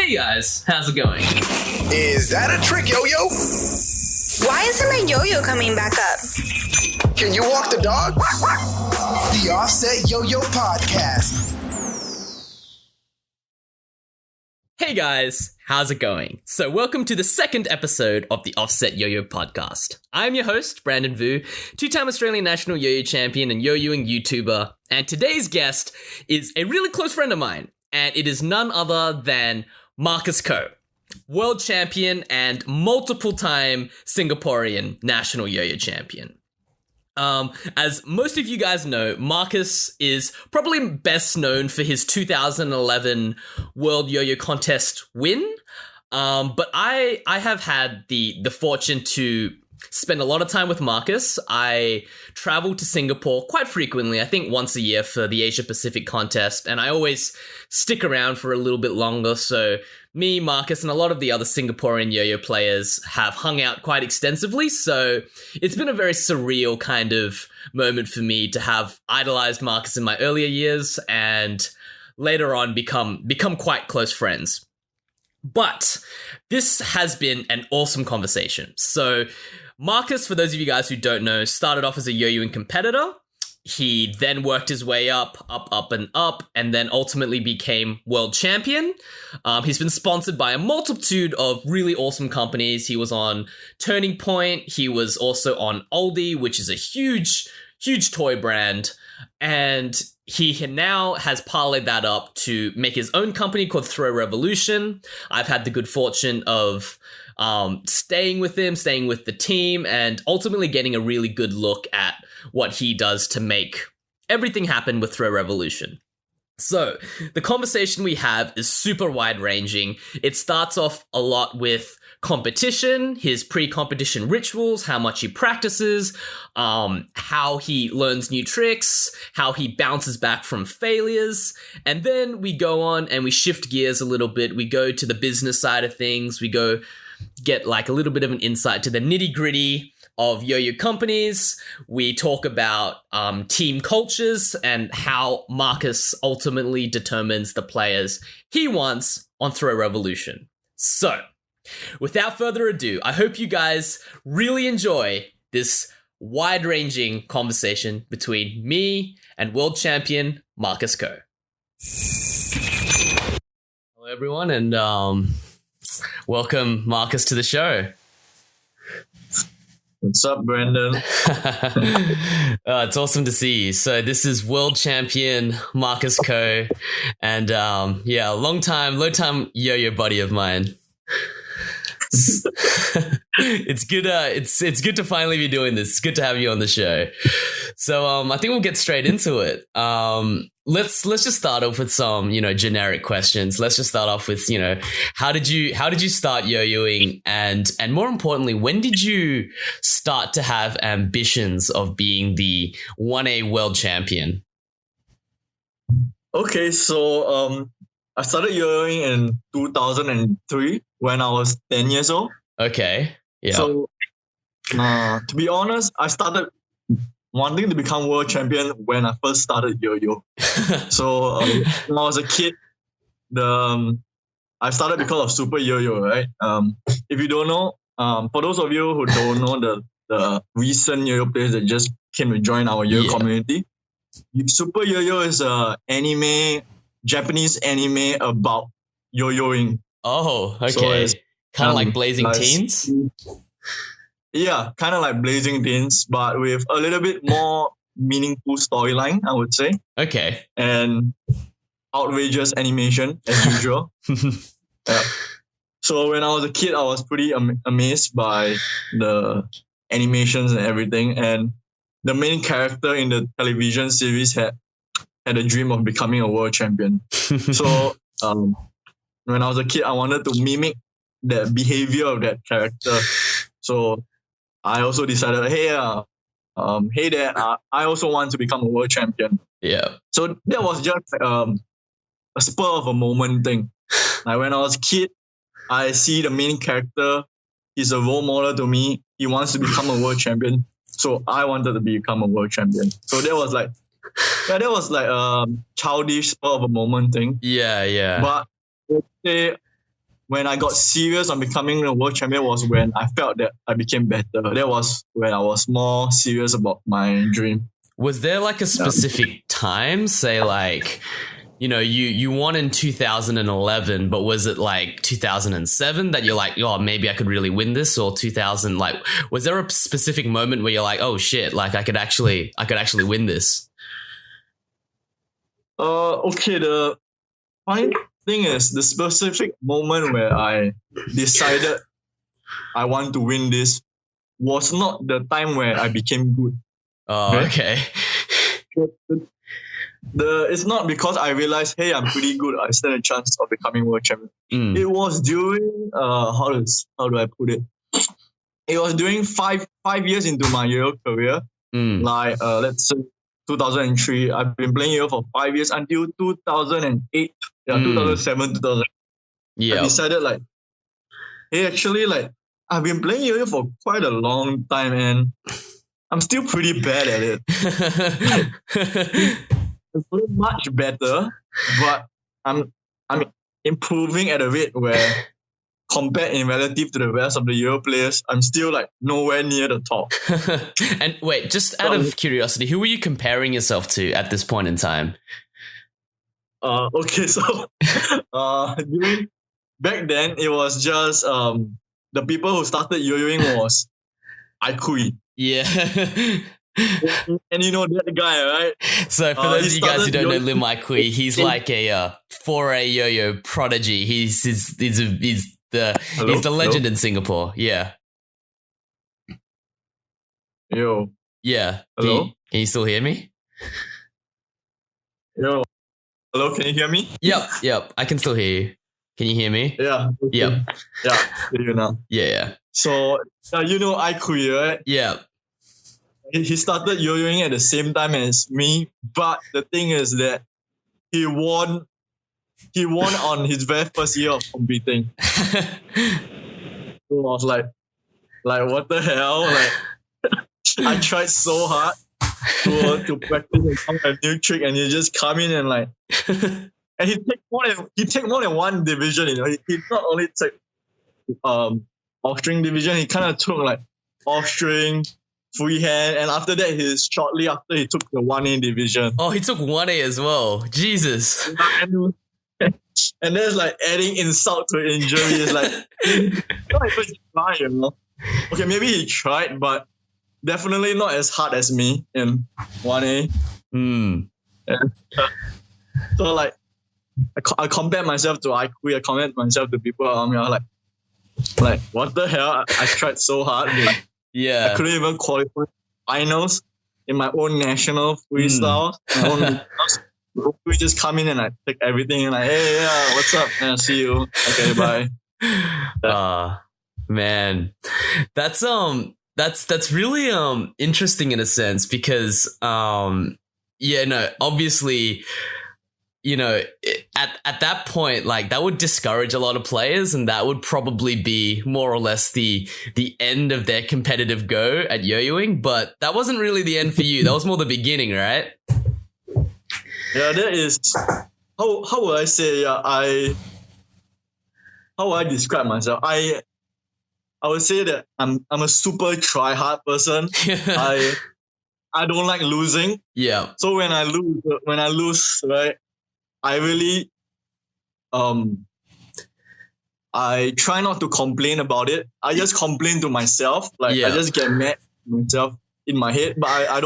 Hey guys, how's it going? Is that a trick, Yoyo? Why isn't my yo-yo coming back up? Can you walk the dog? The Offsetyoyo Podcast. Hey guys, how's it going? So welcome to the second episode of the Offsetyoyo Podcast. I'm your host, Brandon Vu, two-time Australian national yo-yo champion and yo-yoing YouTuber, and today's guest is a really close friend of mine, and it is none other than Marcus Ko, world champion and multiple-time Singaporean national yo-yo champion. As most of you guys know, Marcus is probably best known for his 2011 World Yo-Yo Contest win. But I have had the fortune to spend a lot of time with Marcus. I travel to Singapore quite frequently, I think once a year for the Asia Pacific contest, and I always stick around for a little bit longer, so me, Marcus, and a lot of the other Singaporean yo-yo players have hung out quite extensively, so it's been a very surreal kind of moment for me to have idolized Marcus in my earlier years and later on become quite close friends. But this has been an awesome conversation. So Marcus, for those of you guys who don't know, started off as a yo-yoing competitor. He then worked his way up, and then ultimately became world champion. He's been sponsored by a multitude of really awesome companies. He was on Turning Point. He was also on Aldi, which is a huge toy brand. And he now has parlayed that up to make his own company called Throw Revolution. I've had the good fortune of staying with the team, and ultimately getting a really good look at what he does to make everything happen with Throw Revolution. So the conversation we have is super wide-ranging. It starts off a lot with competition, his pre-competition rituals, how much he practices, how he learns new tricks, how he bounces back from failures. And then we go on and we shift gears a little bit. We go to the business side of things. We go get like a little bit of an insight to the nitty-gritty of yo-yo companies. We talk about team cultures and how Marcus ultimately determines the players he wants on Throw Revolution. So, without further ado, I hope you guys really enjoy this wide-ranging conversation between me and world champion Marcus Ko. Hello, everyone, and welcome Marcus to the show. What's up, Brandon? It's awesome to see you. So this is world champion Marcus Ko, and long time yo-yo buddy of mine. It's good. It's good to finally be doing this. It's good to have you on the show. So I think we'll get straight into it. Let's just start off with some generic questions. Let's just start off with how did you start yo-yoing, and more importantly, when did you start to have ambitions of being the 1A world champion? Okay, so I started yo-yoing in 2003 when I was 10 years old. Okay, yeah. So to be honest, I started wanting to become world champion when I first started yo-yo. So when I was a kid, I started because of Super Yo-Yo, right? If you don't know, for those of you who don't know the recent yo-yo players that just came to join our yo-yo community, Super Yo-Yo is a Japanese anime about yo-yoing. Oh, okay. So kind of like Blazing Teens? Yeah, kind of like Blazing Teens, but with a little bit more meaningful storyline, I would say. Okay. And outrageous animation, as usual. Yeah. So when I was a kid, I was pretty amazed by the animations and everything. And the main character in the television series had a dream of becoming a world champion. So when I was a kid, I wanted to mimic the behavior of that character. So I also decided, hey Dad, I also want to become a world champion. Yeah. So that was just a spur of a moment thing. Like when I was a kid, I see the main character. He's a role model to me. He wants to become a world champion. So I wanted to become a world champion. So that was like childish spur of a moment thing. Yeah. But when I got serious on becoming a world champion was when I felt that I became better. That was when I was more serious about my dream. Was there like a specific time, say like, you know, you won in 2011, but was it like 2007 that you're like, oh, maybe I could really win this, or 2000? Like, was there a specific moment where you're like, oh shit, like I could actually win this? Okay. The fine thing is, the specific moment where I decided I want to win this was not the time where I became good. Oh, okay. It's not because I realized, hey, I'm pretty good, I stand a chance of becoming world champion. It was during how do I put it? It was during five years into my Yoyo career. Like let's say 2003. I've been playing Yoyo for 5 years until 2008. 2007, 2000. Yeah. I decided like, hey, actually, like I've been playing Yoyo for quite a long time and I'm still pretty bad at it. I'm pretty much better, but I'm improving at a rate where, compared in relative to the rest of the Yoyo players, I'm still like nowhere near the top. And wait, just out of curiosity, who were you comparing yourself to at this point in time? Okay, so during back then it was just the people who started Yoyoing was Aikui. Yeah. And you know that guy, right? So for those of you guys who don't know Lim Aikui, he's like a 4A yo-yo prodigy. He's the legend in Singapore. Yeah. Yo. Yeah. Hello? Can you still hear me? Yo. Hello, can you hear me? Yep. I can still hear you. Can you hear me? Yeah. Okay. Yep. Yeah, I hear you now. Yeah. So you know Aikui, right? Yeah. He started yo-yoing at the same time as me, but the thing is that he won on his very first year of competing. So I was like what the hell? Like I tried so hard to practice a new trick, and he just come in and like and he take more than one division, you know. He not only took off string division, he kind of took like off string, freehand, and after that shortly after he took the 1A division. Oh, he took 1A as well. Jesus. And there's like adding insult to injury. It's like he not even try, you know. Okay, maybe he tried, but definitely not as hard as me in 1A. And, so like I compare myself to Aikui, I compare myself to people around me. I was like what the hell? I tried so hard. Dude. Yeah. I couldn't even qualify finals in my own national freestyle. We just come in and I take everything and like, hey, yeah, what's up? And see you. Okay, bye. Man, that's really interesting in a sense because obviously, you know, at that point, like that would discourage a lot of players, and that would probably be more or less the end of their competitive go at yo-yoing. But that wasn't really the end for you. That was more the beginning, right? Yeah, that is how would I say? Yeah, how would I describe myself? I would say that I'm a super try hard person. I don't like losing. Yeah. So when I lose, right, I really I try not to complain about it. I just complain to myself. Like I just get mad at myself in my head, but I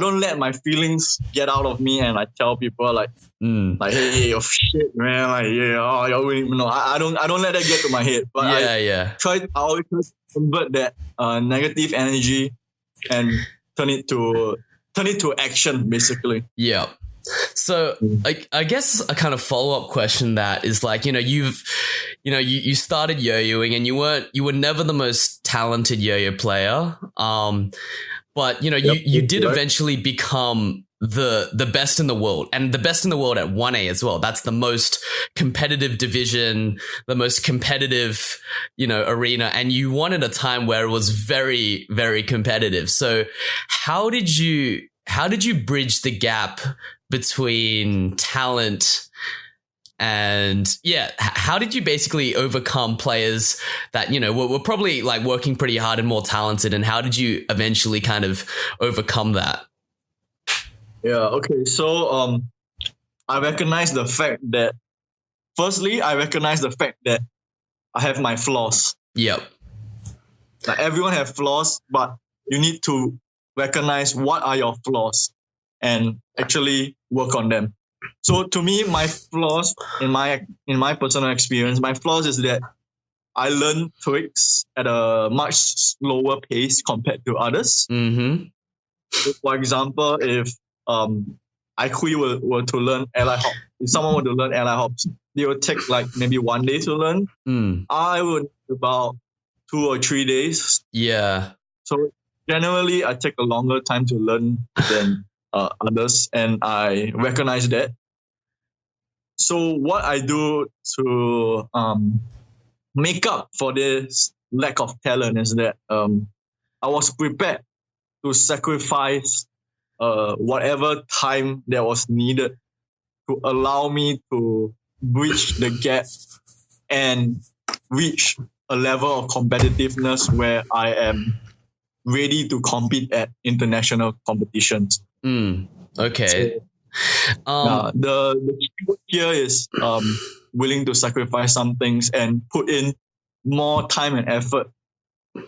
don't let my feelings get out of me, and I tell people like hey, oh shit, man, like I don't let that get to my head. But I always convert that negative energy and turn it to action, basically. Yeah. So I guess a kind of follow-up question that is like, you started yo-yoing and you were never the most talented yo-yo player. But you did eventually become the best in the world, and the best in the world at 1A as well. That's the most competitive division, the most competitive, arena. And you won at a time where it was very, very competitive. So how did you bridge the gap between talent And yeah, how did you basically overcome players that, you know, were probably like working pretty hard and more talented? And how did you eventually kind of overcome that? Yeah, okay. So I recognize the fact that, firstly, I have my flaws. Yep. Like everyone have flaws, but you need to recognize what are your flaws and actually work on them. So to me, my flaws in my personal experience, my flaws is that I learn tricks at a much slower pace compared to others. Mm-hmm. For example, if IQ were to learn ally hop, if someone were to learn ally hops, they would take like maybe 1 day to learn. I would about 2 or 3 days. Yeah. So generally, I take a longer time to learn than others, and I recognize that. So what I do to make up for this lack of talent is that I was prepared to sacrifice whatever time that was needed to allow me to bridge the gap and reach a level of competitiveness where I am ready to compete at international competitions. Okay. The keyword here is willing to sacrifice some things and put in more time and effort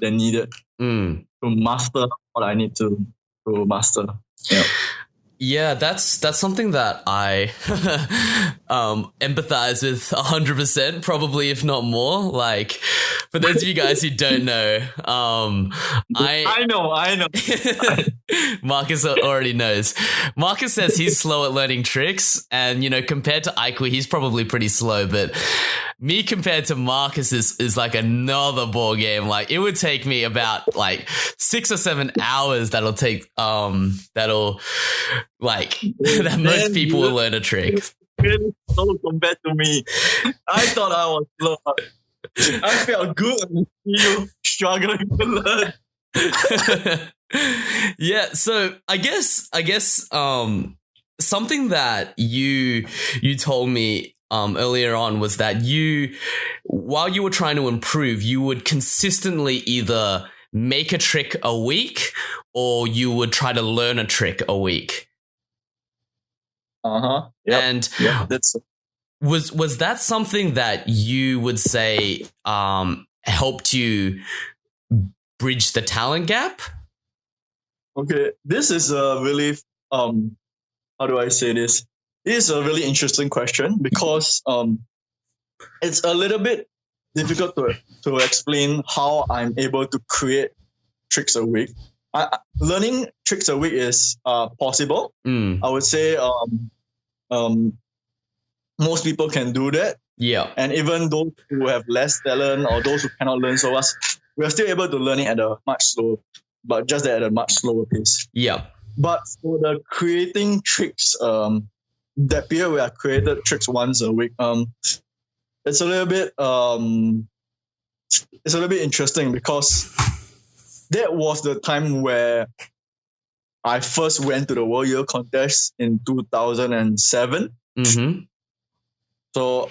than needed to master what I need to master. Yeah. Yeah, that's something that I empathize with 100%, probably if not more. Like, for those of you guys who don't know, I know. Marcus already knows. Marcus says he's slow at learning tricks, and you know, compared to Aiku, he's probably pretty slow. But me compared to Marcus is like another ball game. Like, it would take me about like 6 or 7 hours. That'll like that most people will learn a trick. Really slow compared to me. I thought I was slow. I felt good when you struggling to learn. Yeah, so I guess something that you told me earlier on was that while you were trying to improve, you would consistently either make a trick a week or you would try to learn a trick a week. Yep. And that's was that something that you would say helped you bridge the talent gap? Okay, this is a really how do I say this? This is a really interesting question because it's a little bit difficult to explain how I'm able to create tricks a week. Learning tricks a week is possible. I would say most people can do that. Yeah. And even those who have less talent or those who cannot learn so fast, we are still able to learn it at a much slower pace. Yeah. But for the creating tricks, that period where I created tricks once a week, it's a little bit interesting because that was the time where I first went to the World Yoyo contest in 2007. Mm-hmm. So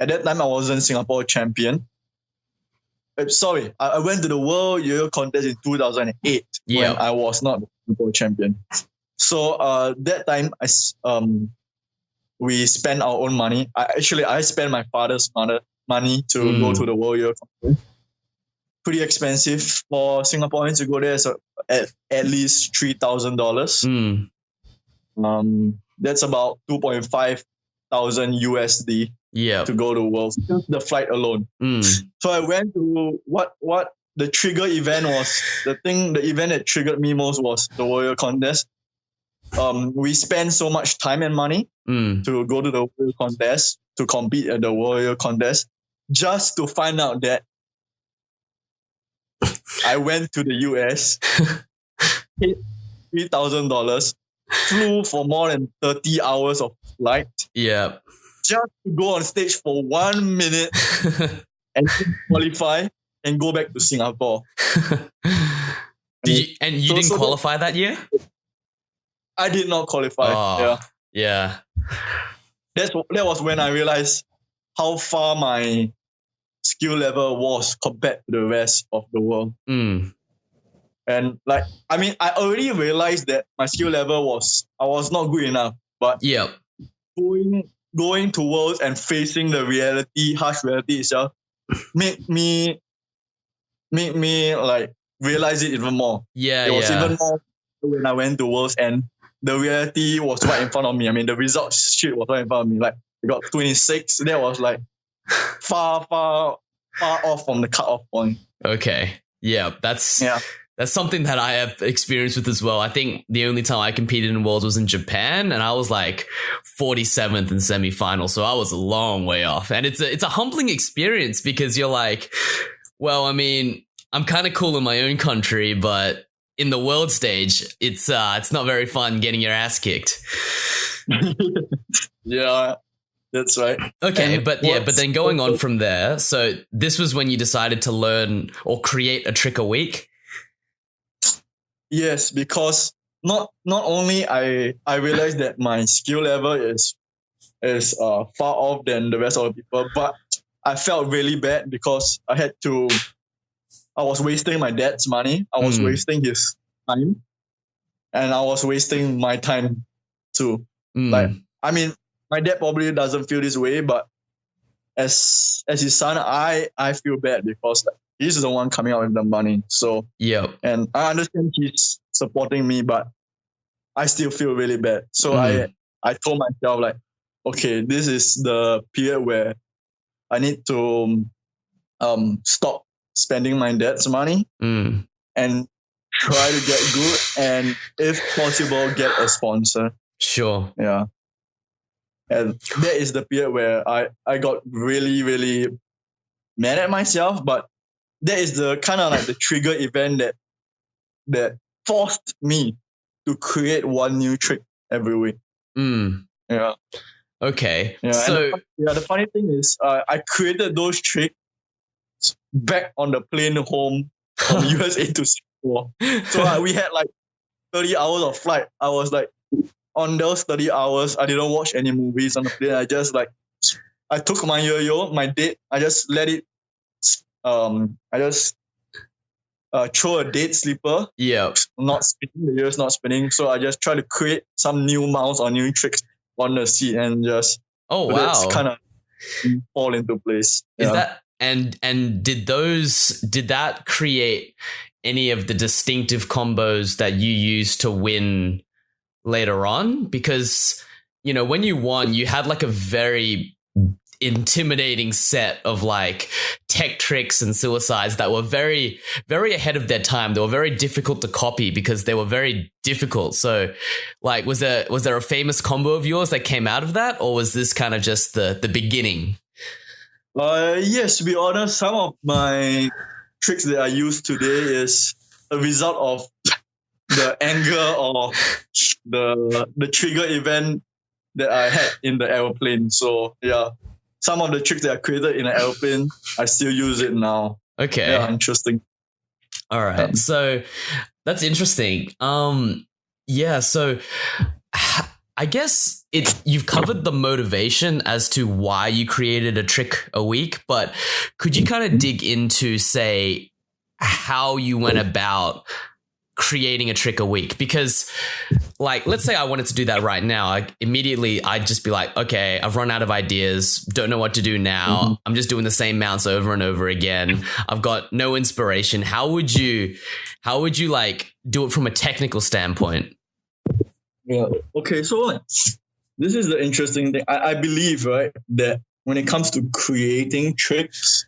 at that time I wasn't Singapore champion. Sorry, I went to the World Yoyo contest in 2008 when I was not the Singapore champion. So that time we spent our own money. I spent my father's money to go to the World Yoyo contest. Pretty expensive for Singaporeans to go there, so at least $3,000. That's about 2,500 USD to go to World, the flight alone. So I went to what the trigger event was. The event that triggered me most was the Warrior contest. We spent so much time and money to go to the Warrior contest, to compete at the Warrior contest, just to find out that I went to the US, paid $3,000, flew for more than 30 hours of flight. Yeah. Just to go on stage for 1 minute and qualify and go back to Singapore. You didn't qualify that year? I did not qualify. Yeah. that was when I realized how far my skill level was compared to the rest of the world. And like, I mean, I already realized that my skill level I was not good enough, but going to worlds and facing the harsh reality itself, made me like realize it even more. It was even more when I went to worlds and the reality was right in front of me. I mean, the results shit was right in front of me. Like, I got 26. That was like far off from the cutoff point. Okay. Yeah, that's something that I have experience with as well. I think the only time I competed in Worlds was in Japan, and I was like 47th in semi-final, so I was a long way off. And it's a humbling experience because you're like, well, I mean, I'm kind of cool in my own country, but in the world stage, it's not very fun getting your ass kicked. Yeah, that's right. Okay, but then going on from there, so this was when you decided to learn or create a trick a week? Yes, because not only I realized that my skill level is far off than the rest of the people, but I felt really bad because I was wasting my dad's money. I was wasting his time, and I was wasting my time too. Like, I mean, my dad probably doesn't feel this way, but as his son, I feel bad because he's the one coming out with the money. So and I understand he's supporting me, but I still feel really bad. So I told myself, like, okay, this is the period where I need to stop spending my dad's money and try to get good, and if possible, get a sponsor. Sure. Yeah. And that is the period where I got really, really mad at myself, but that is the kind of like the trigger event that forced me to create one new trick every week. Yeah. Okay. Yeah. So the funny thing is, I created those tricks back on the plane home from USA to Singapore. So we had like 30 hours of flight. I was like, on those 30 hours, I didn't watch any movies on the plane. I just I took my yo-yo, my date, I just let it, I just throw a date sleeper. Yeah. Not spinning, the yoyo's not spinning. So I just try to create some new mounts or new tricks on the seat and just that's kind of fall into place. Is that and did that create any of the distinctive combos that you used to win later on? Because, you know, when you won, you had like a very intimidating set of like tech tricks and suicides that were very, very ahead of their time. They were very difficult to copy because they were very difficult. So like, was there a famous combo of yours that came out of that, or was this kind of just the beginning? Yes, to be honest, some of my tricks that I use today is a result of the anger or the trigger event that I had in the airplane. So yeah, some of the tricks that I created in an airplane, I still use it now. Okay. Yeah, interesting. All right. So that's interesting. Yeah. So I guess you've covered the motivation as to why you created a trick a week, but could you kind of dig into, say, how you went about creating a trick a week? Because, like, let's say I wanted to do that right now. I'd just be like, okay, I've run out of ideas, don't know what to do now. I'm just doing the same mounts over and over again. I've got no inspiration. How would you like do it from a technical standpoint? Yeah. Okay. So this is the interesting thing. I believe, right, that when it comes to creating tricks,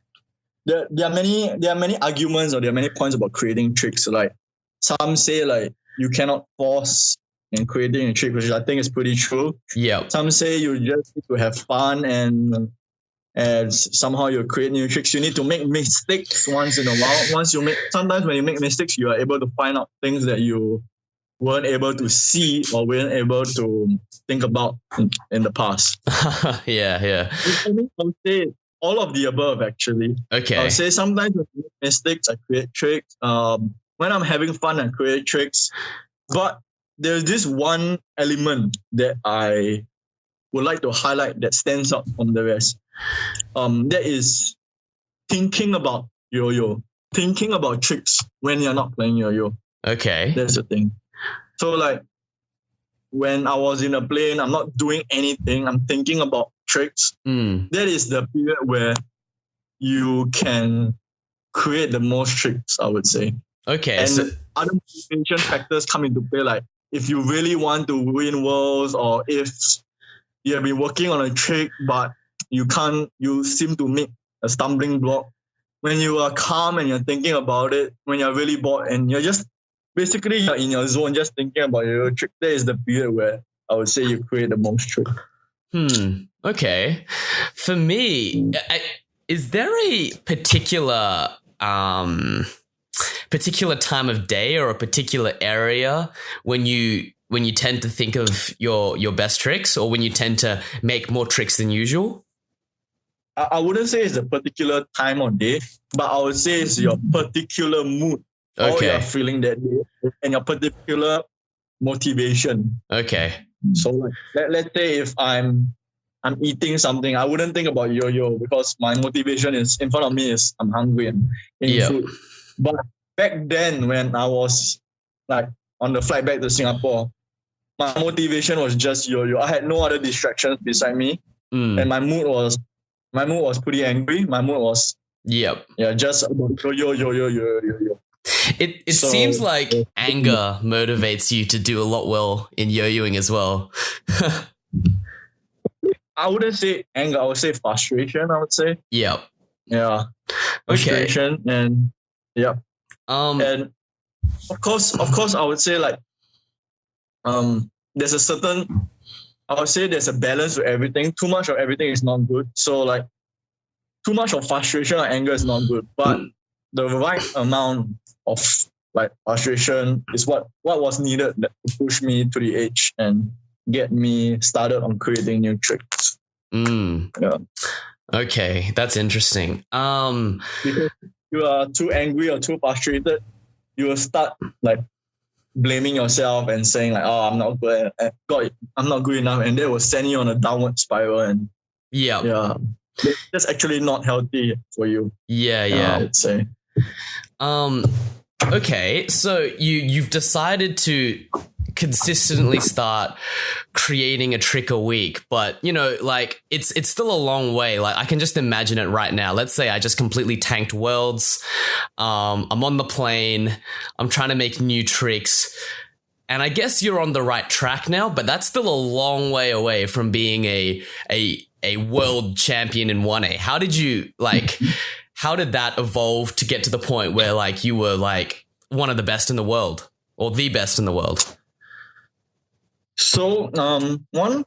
there are many arguments, or there are many points about creating tricks. Like, some say like you cannot force in creating a trick, which I think is pretty true. Yeah. Some say you just need to have fun and somehow you create new tricks. You need to make mistakes once in a while. Sometimes when you make mistakes, you are able to find out things that you weren't able to see or weren't able to think about in the past. Yeah. I would say all of the above, actually. Okay. I would say sometimes when I make mistakes, I create tricks. When I'm having fun, I create tricks. But there's this one element that I would like to highlight that stands out from the rest, that is thinking about yo-yo, thinking about tricks when you're not playing yo-yo. Okay. That's the thing. So like when I was in a plane, I'm not doing anything. I'm thinking about tricks. That is the period where you can create the most tricks, I would say. Okay. And other motivation factors come into play, like if you really want to win worlds, or if you have been working on a trick but you seem to make a stumbling block. When you are calm and you're thinking about it, when you're really bored and you're just basically you're in your zone just thinking about your trick, that is the period where I would say you create the most trick. Okay. For me, is there a particular time of day or a particular area when you tend to think of your best tricks, or when you tend to make more tricks than usual? I wouldn't say it's a particular time or day, but I would say it's your particular mood, how you're feeling that day, and your particular motivation. Okay. So like, let's say if I'm eating something, I wouldn't think about yo-yo because my motivation is in front of me is I'm hungry and eating food. But back then when I was like on the flight back to Singapore, my motivation was just yo-yo. I had no other distractions beside me, and my mood was pretty angry. My mood was just about yo-yo. It seems like anger motivates you to do a lot well in yo-yoing as well. I wouldn't say anger. I would say frustration. I would say. Yep. Yeah. Frustration and and of course, I would say like there's a balance to everything. Too much of everything is not good. So like too much of frustration or anger is not good. But the right amount of like frustration is what was needed to push me to the edge and get me started on creating new tricks. Yeah. Okay, that's interesting. Because if you are too angry or too frustrated, you will start like blaming yourself and saying like, "Oh, I'm not good. I'm not good enough," and that will send you on a downward spiral. And that's actually not healthy for you. I would say. Okay, so you've decided to consistently start creating a trick a week, but you know, like it's still a long way. Like I can just imagine it right now. Let's say I just completely tanked worlds. I'm on the plane. I'm trying to make new tricks. And I guess you're on the right track now, but that's still a long way away from being a world champion in 1A. How did that evolve to get to the point where like you were like one of the best in the world or the best in the world? So one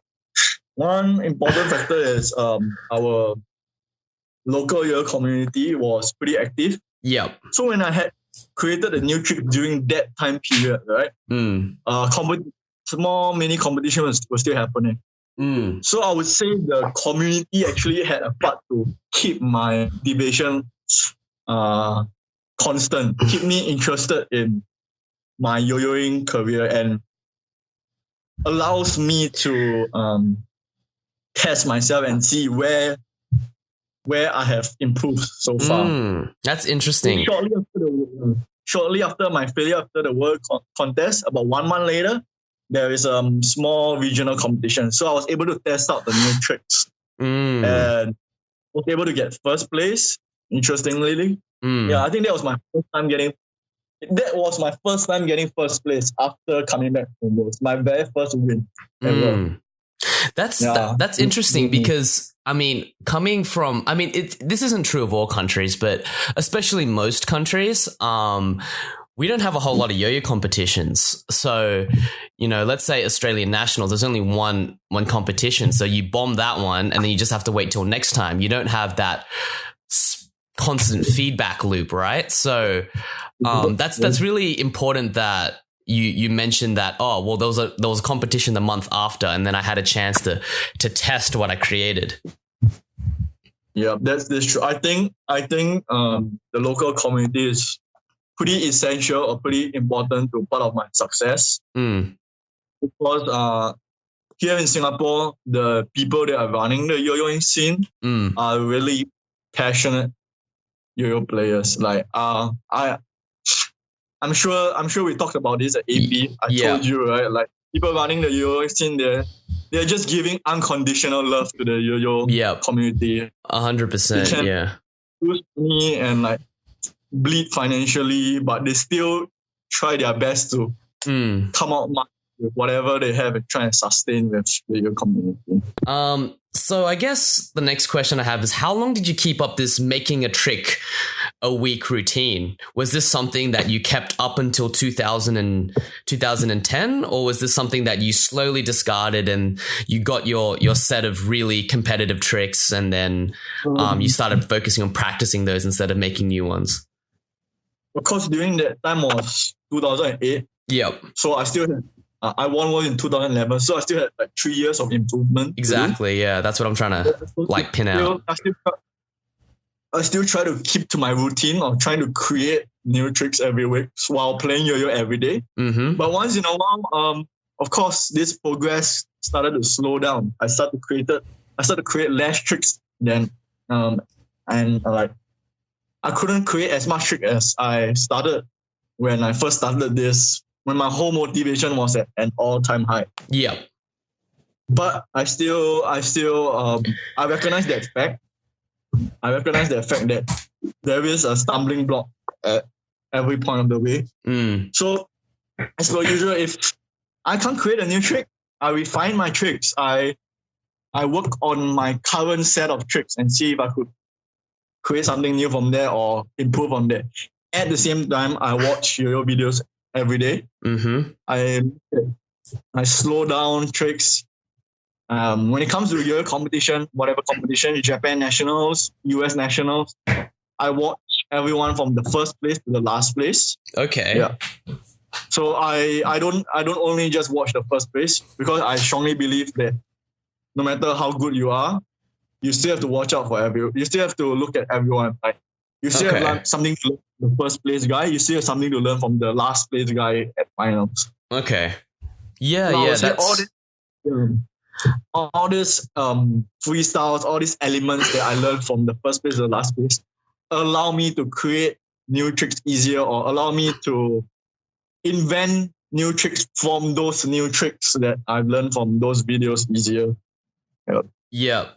important factor is our local Yoyo community was pretty active. Yep. So when I had created a new trick during that time period, right? Small mini competition was still happening. So I would say the community actually had a part to keep my motivation constant, keep me interested in my yo-yoing career, and allows me to test myself and see where I have improved so far. That's interesting. Shortly after my failure after the world contest, about 1 month later, there is a small regional competition. So I was able to test out the new tricks and was able to get first place. Interestingly, I think that was my first time getting first place after coming back from Worlds. My very first win ever. That's interesting because this isn't true of all countries, but especially most countries, we don't have a whole lot of yo-yo competitions. So, you know, let's say Australian Nationals, there's only one competition. So you bomb that one and then you just have to wait till next time. You don't have that constant feedback loop, right? So that's really important that you mentioned that, there was a competition the month after, and then I had a chance to test what I created. Yeah, that's true. I think the local community is pretty essential or pretty important to part of my success. Because here in Singapore, the people that are running the yoyoing scene are really passionate yo-yo players. Like I'm sure we talked about this at AP. I told you, right? Like people running the yo-yo scene, they're just giving unconditional love to the yo-yo community. 100%. Yeah. Lose money and like bleed financially, but they still try their best to come out with whatever they have and try and sustain with the yo community. So I guess the next question I have is, how long did you keep up this making a trick a week routine? Was this something that you kept up until 2010, or was this something that you slowly discarded and you got your set of really competitive tricks and then you started focusing on practicing those instead of making new ones? Of course, during that time was 2008. Yep. So I still had I won one in 2011, so I still had like 3 years of improvement. Exactly, yeah. That's what I'm trying to like pin out. I still try to keep to my routine of trying to create new tricks every week while playing yo-yo every day. But once in a while, of course, this progress started to slow down. I started to create less tricks then, and like I couldn't create as much trick as I started when I first started this. When my whole motivation was at an all-time high. Yeah. But I recognize that fact. I recognize the fact that there is a stumbling block at every point of the way. So, as per usual, if I can't create a new trick, I refine my tricks. I work on my current set of tricks and see if I could create something new from there or improve on that. At the same time, I watch yo-yo videos every day. I slow down tricks. When it comes to yo-yo competition, whatever competition, Japan nationals, US nationals, I watch everyone from the first place to the last place. Okay. Yeah. So I don't only just watch the first place, because I strongly believe that no matter how good you are, you still have to watch out for you still have to look at everyone. Like you still have something to learn from the first place guy. You still have something to learn from the last place guy at finals. Okay. Yeah, that's all this freestyles, all these elements that I learned from the first place to the last place allow me to create new tricks easier, or allow me to invent new tricks from those new tricks that I've learned from those videos easier. Yeah.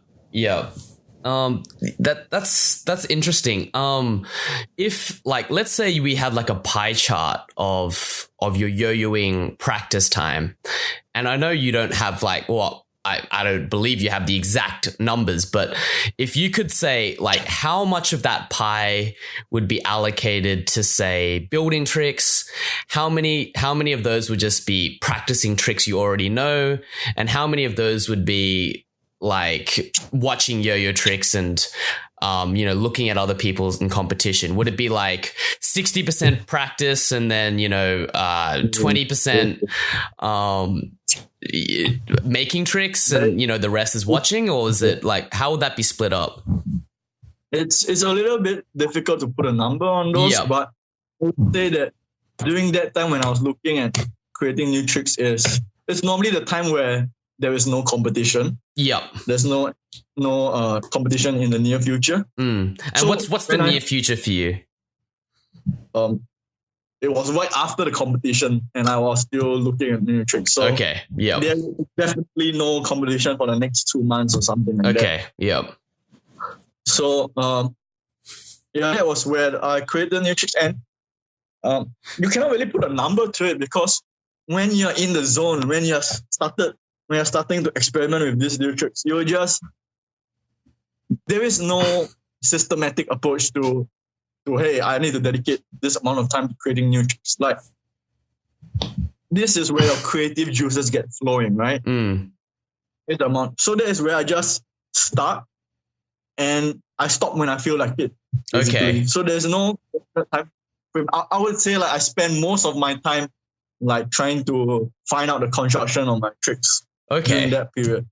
That's interesting. If like, let's say we had like a pie chart of your yo-yoing practice time, and I know you don't have like, well, I don't believe you have the exact numbers, but if you could say like how much of that pie would be allocated to say building tricks, how many of those would just be practicing tricks you already know, and how many of those would be like watching yo-yo tricks and looking at other people's in competition? Would it be like 60% practice and then 20% making tricks and the rest is watching, or is it like, how would that be split up? It's a little bit difficult to put a number on those, but I would say that during that time when I was looking at creating new tricks, it's normally the time where there is no competition. There's no competition in the near future. And so what's the near future for you? It was right after the competition, and I was still looking at new tricks. So there's definitely no competition for the next 2 months or something like that. So that was where I created new tricks, and you cannot really put a number to it, because when you're in the zone, when you're starting to experiment with these new tricks, there is no systematic approach to hey, I need to dedicate this amount of time to creating new tricks. Like, this is where your creative juices get flowing, right? This amount. So that is where I just start and I stop when I feel like it. Basically. Okay. So there's no time frame. I would say like I spend most of my time like trying to find out the construction of my tricks during that period.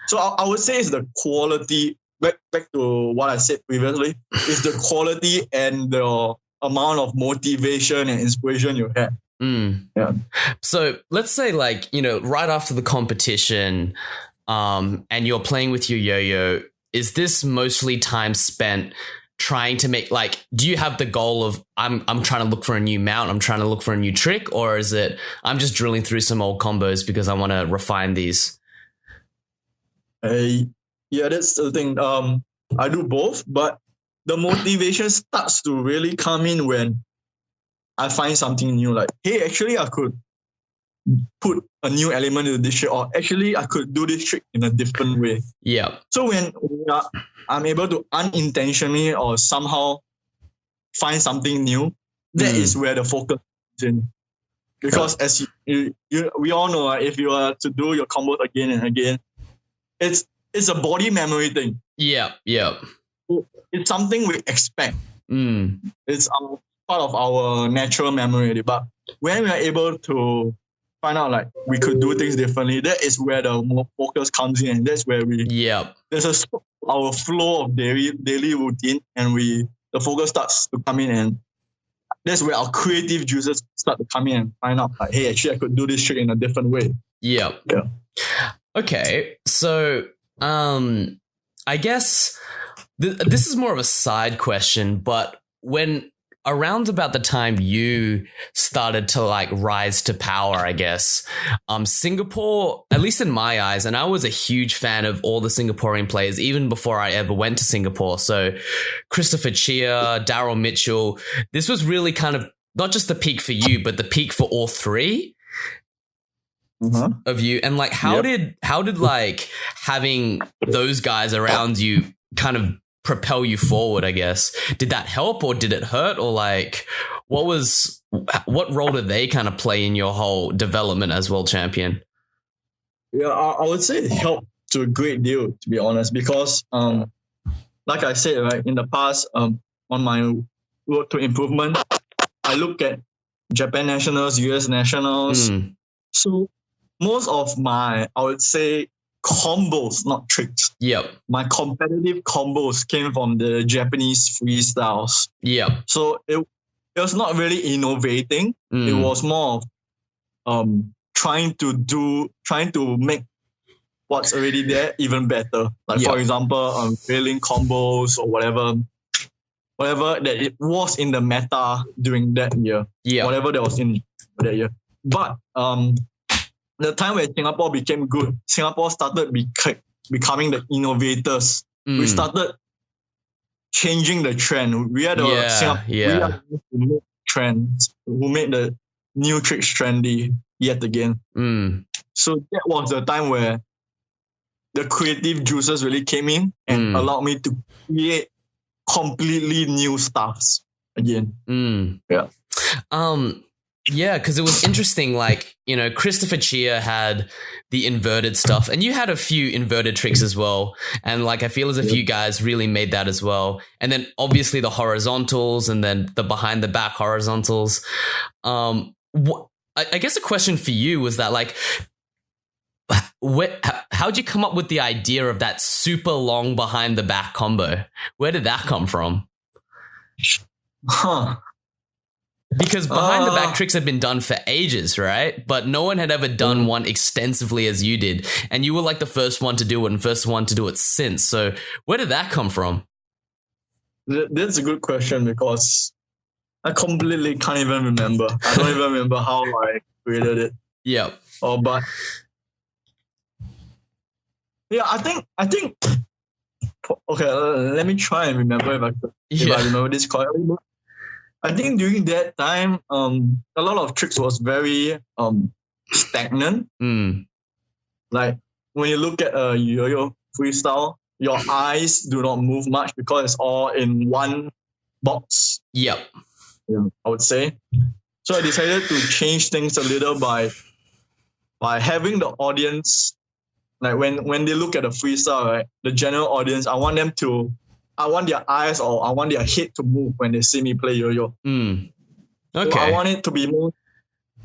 So I would say it's the quality. Back to what I said previously, is the quality and the amount of motivation and inspiration you have. Yeah. So let's say like, you know, right after the competition, and you're playing with your yo-yo, is this mostly time spent trying to make, like, do you have the goal of I'm trying to look for a new mount, I'm trying to look for a new trick, or is it I'm just drilling through some old combos because I want to refine these? Yeah, that's the thing. I do both, but the motivation starts to really come in when I find something new. Like, hey, actually, I could put a new element into this trick, or actually, I could do this trick in a different way. Yeah. So when I'm able to unintentionally or somehow find something new, that is where the focus is in. Because as we all know, if you are to do your combos again and again, it's a body memory thing. Yeah. It's something we expect. It's part of our natural memory. But when we are able to find out like we could do things differently, that is where the more focus comes in, and that's where there's our flow of daily routine, and the focus starts to come in, and that's where our creative juices start to come in and find out like, hey, actually I could do this trick in a different way. Yeah. Okay, so I guess this is more of a side question, but when around about the time you started to like rise to power, I guess, Singapore, at least in my eyes, and I was a huge fan of all the Singaporean players even before I ever went to Singapore. So Christopher Chia, Daryl Mitchell, this was really kind of not just the peak for you, but the peak for all three of you. And like, how did like having those guys around you kind of propel you forward, I guess? Did that help, or did it hurt, or like what role did they kind of play in your whole development as world champion? Yeah, I would say it helped to a great deal, to be honest, because like I said, right, in the past, on my road to improvement, I look at Japan nationals, US nationals. So most of my, I would say, combos, not tricks. Yep. My competitive combos came from the Japanese freestyles. Yep. So it was not really innovating. It was more of trying to make what's already there even better. Like for example, failing combos or whatever that it was in the meta during that year. Yeah. Whatever that was in that year. But the time when Singapore became good, Singapore started becoming the innovators. We started changing the trend. We are the trends who made the new tricks trendy yet again. So that was the time where the creative juices really came in and allowed me to create completely new stuffs again. Yeah, because it was interesting, like, you know, Christopher Chia had the inverted stuff, and you had a few inverted tricks as well. And like, I feel as if you guys really made that as well. And then obviously the horizontals, and then the behind the back horizontals. I guess a question for you was that, like, how'd you come up with the idea of that super long behind the back combo? Where did that come from? Because behind the back tricks had been done for ages, right? But no one had ever done one extensively as you did. And you were like the first one to do it and first one to do it since. So where did that come from? That's a good question, because I completely can't even remember. I don't even remember how I created it. Yeah. But yeah, I think okay, let me try and remember if I remember this correctly. I think during that time, a lot of tricks was very stagnant. Like when you look at a yo-yo freestyle, your eyes do not move much because it's all in one box. Yep. Yeah, I would say. So I decided to change things a little by having the audience, like when they look at a freestyle, right, the general audience, I want their eyes or I want their head to move when they see me play yo-yo. Okay. So I want it to be more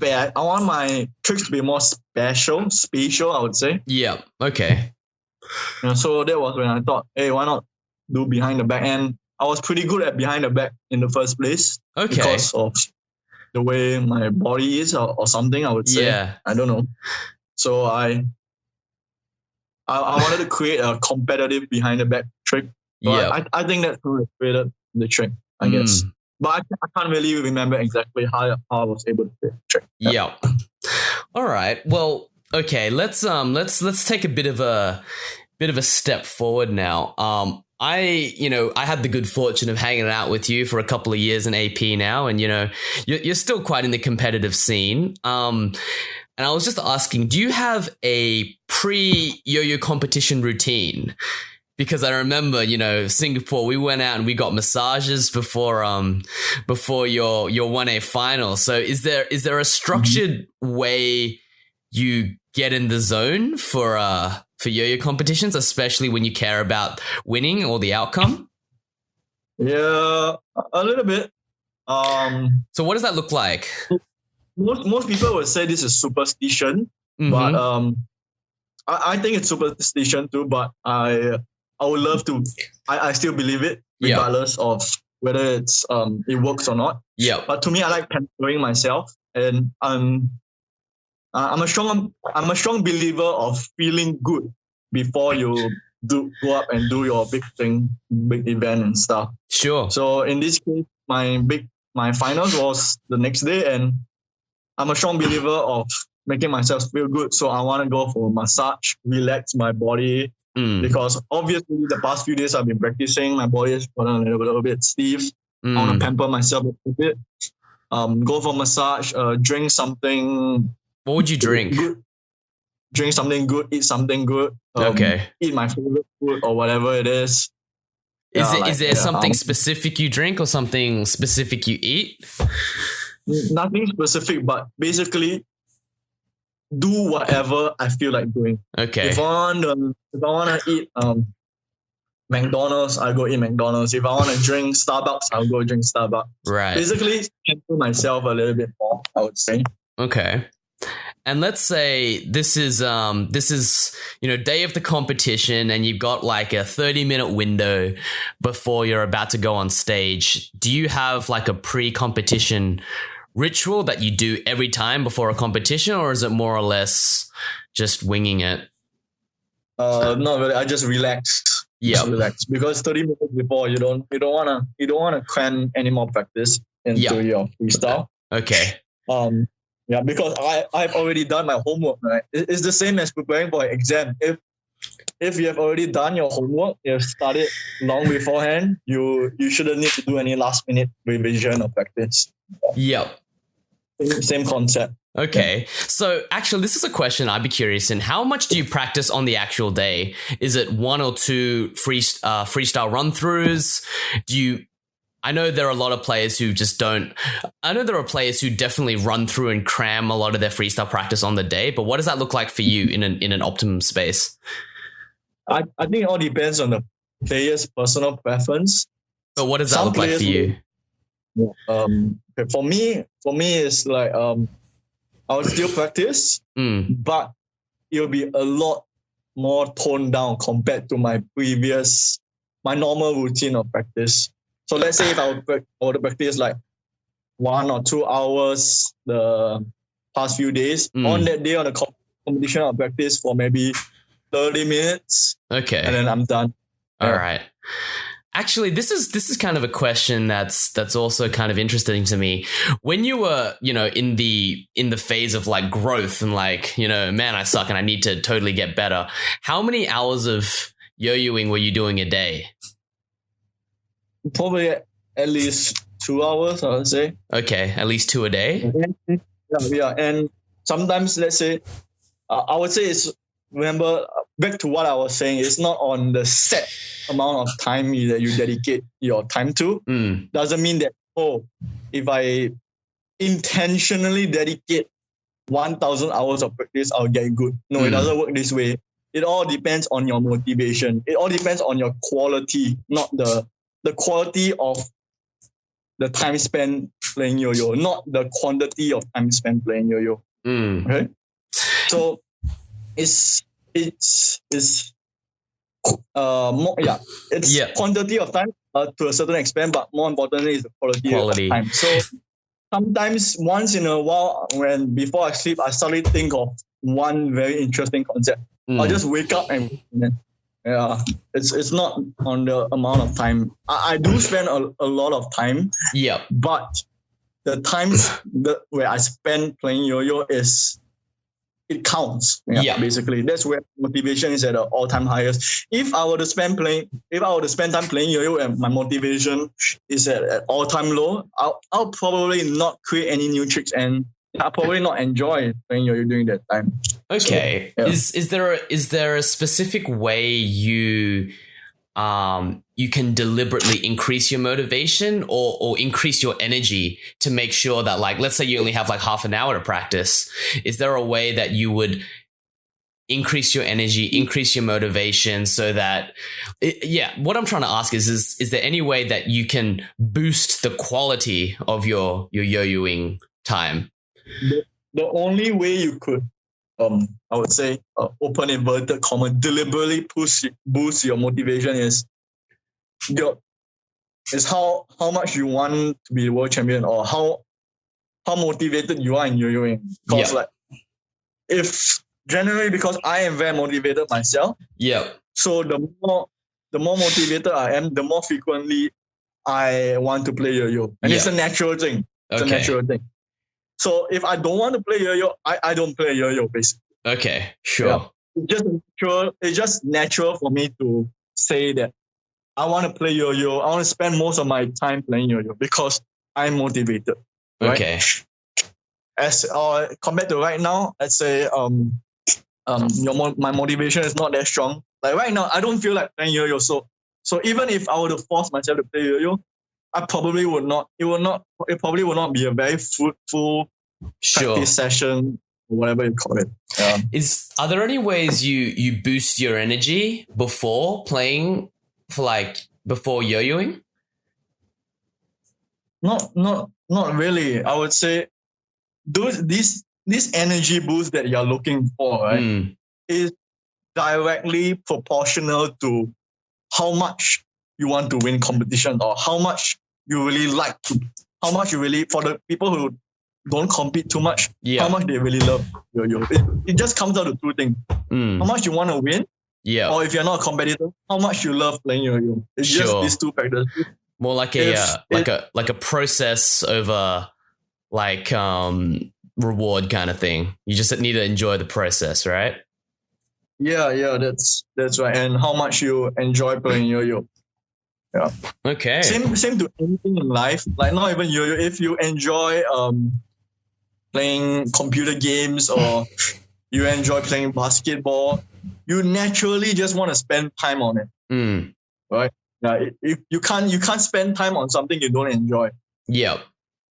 I want my tricks to be more spatial, I would say. Yeah. Okay. And so that was when I thought, hey, why not do behind the back? And I was pretty good at behind the back in the first place. Okay. Because of the way my body is or something, I would say. Yeah. I don't know. So I wanted to create a competitive behind the back trick. So I think that's how I created the trick, I guess. But I can't really remember exactly how I was able to create the trick. Yeah. All right. Well, okay. Let's take a bit of a step forward now. I had the good fortune of hanging out with you for a couple of years in AP now, and you're still quite in the competitive scene. And I was just asking, do you have a pre-yo-yo competition routine? Because I remember, Singapore, we went out and we got massages before your 1A final. So is there a structured way you get in the zone for yo-yo competitions, especially when you care about winning or the outcome? Yeah, a little bit. So what does that look like? Most people would say this is superstition, but I think it's superstition too. But I would love to. I still believe it, regardless of whether it works or not. Yeah. But to me, I like pampering myself, and I'm a strong believer of feeling good before you go up and do your big event and stuff. Sure. So in this case, my finals was the next day, and I'm a strong believer of making myself feel good. So I want to go for a massage, relax my body, because obviously the past few days I've been practicing. My body is gotten a little bit stiff. I want to pamper myself a bit. Go for massage, drink something. What would you drink? Good. Drink something good, eat something good. Eat my favorite food or whatever it is. Is there something specific you drink or something specific you eat? Nothing specific, but basically do whatever I feel like doing. Okay. If I want to eat McDonald's, I'll go eat McDonald's. If I want to drink Starbucks, I'll go drink Starbucks. Right. Basically, pamper myself a little bit more, I would say. Okay. And let's say this is day of the competition, and you've got like a 30-minute window before you're about to go on stage. Do you have like a pre-competition ritual that you do every time before a competition, or is it more or less just winging it? Not really. I just relax. Yeah. Relax, because 30 minutes before you don't wanna cram any more practice into your freestyle. Okay. Yeah, because I've already done my homework, right? It's the same as preparing for an exam. If you have already done your homework, you have studied long beforehand, you shouldn't need to do any last minute revision or practice. Yep. Same concept. Okay. So actually, this is a question I'd be curious in. How much do you practice on the actual day? Is it one or two freestyle run-throughs? I know there are a lot of players who just don't. I know there are players who definitely run through and cram a lot of their freestyle practice on the day, but what does that look like for you in an optimum space? I think it all depends on the player's personal preference. But what does that look like for you? For me, it's like I will still practice, but it'll be a lot more toned down compared to my normal routine of practice. So let's say if I would practice like 1 or 2 hours the past few days, on that day on the competition, I'll practice for maybe 30 minutes. Okay. And then I'm done. All right. Actually, this is kind of a question that's also kind of interesting to me. When you were, in the phase of like growth and like, man, I suck and I need to totally get better. How many hours of yo-yoing were you doing a day? Probably at least 2 hours, I would say. Okay, at least 2 a day? Yeah. And sometimes, let's say, I would say remember, back to what I was saying, it's not on the set amount of time that you dedicate your time to. Doesn't mean that, if I intentionally dedicate 1,000 hours of practice, I'll get good. No, it doesn't work this way. It all depends on your motivation. It all depends on your quality, not the quality of the time spent playing yo-yo, not the quantity of time spent playing yo-yo. Okay? So it's quantity of time to a certain extent, but more importantly is the quality of time. So sometimes once in a while, before I sleep, I suddenly think of one very interesting concept. I'll just wake up and yeah, it's not on the amount of time. I do spend a lot of time. Yeah. But the times where I spend playing yo-yo it counts. Yeah. Basically, that's where motivation is at the all-time highest. If I were to spend time playing yo-yo and my motivation is at all-time low, I'll probably not create any new tricks and I'll probably not enjoy playing yo-yo during that time. Okay. So, yeah. Is there a specific way you can deliberately increase your motivation or increase your energy to make sure that, like, let's say you only have like half an hour to practice. Is there a way that you would increase your energy, increase your motivation so that, what I'm trying to ask is there any way that you can boost the quality of your yo-yoing time? The only way you could, I would say, open inverted comma, deliberately boost your motivation is how much you want to be world champion or how motivated you are in yo-yoing. Because because I am very motivated myself. Yeah. So the more motivated I am, the more frequently I want to play yo-yo. And it's a natural thing. It's a natural thing. So if I don't want to play yo-yo, I don't play yo-yo basically. Okay, sure. Yeah. It's just natural for me to say that I want to play yo-yo. I want to spend most of my time playing yo-yo because I'm motivated. Right? Okay. As compared to right now, let's say my motivation is not that strong. Like right now, I don't feel like playing yo-yo. So even if I were to force myself to play yo-yo, I probably would not. It probably would not be a very fruitful practice session or whatever you call it. Are there any ways you boost your energy before playing before yo-yoing? Not really. I would say this energy boost that you're looking for, right, is directly proportional to how much you want to win competition or how much you really for the people who don't compete too much, how much they really love yo-yo. It just comes down to two things. How much you want to win, or if you're not a competitor, how much you love playing yo-yo. It's just these two factors. More like a process over reward kind of thing. You just need to enjoy the process, right? Yeah, that's right. And how much you enjoy playing yo-yo. Yeah. Okay. Same to anything in life. Like not even yo-yo. If you enjoy playing computer games or you enjoy playing basketball, you naturally just want to spend time on it. Right? Yeah. You can't spend time on something you don't enjoy. Yep.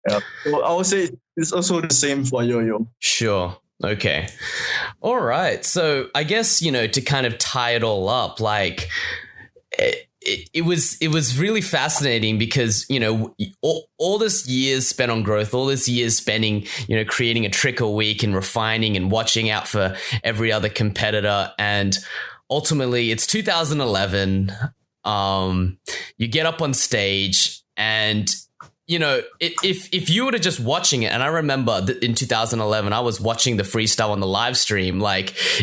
Yeah. So I would say it's also the same for yo-yo. Sure. Okay. All right. So I guess, to kind of tie it all up, it was really fascinating because, all this years spent on growth, all this years spending, creating a trick a week and refining and watching out for every other competitor. And ultimately it's 2011. You get up on stage and, if you were to just watching it, and I remember that in 2011, I was watching the freestyle on the live stream,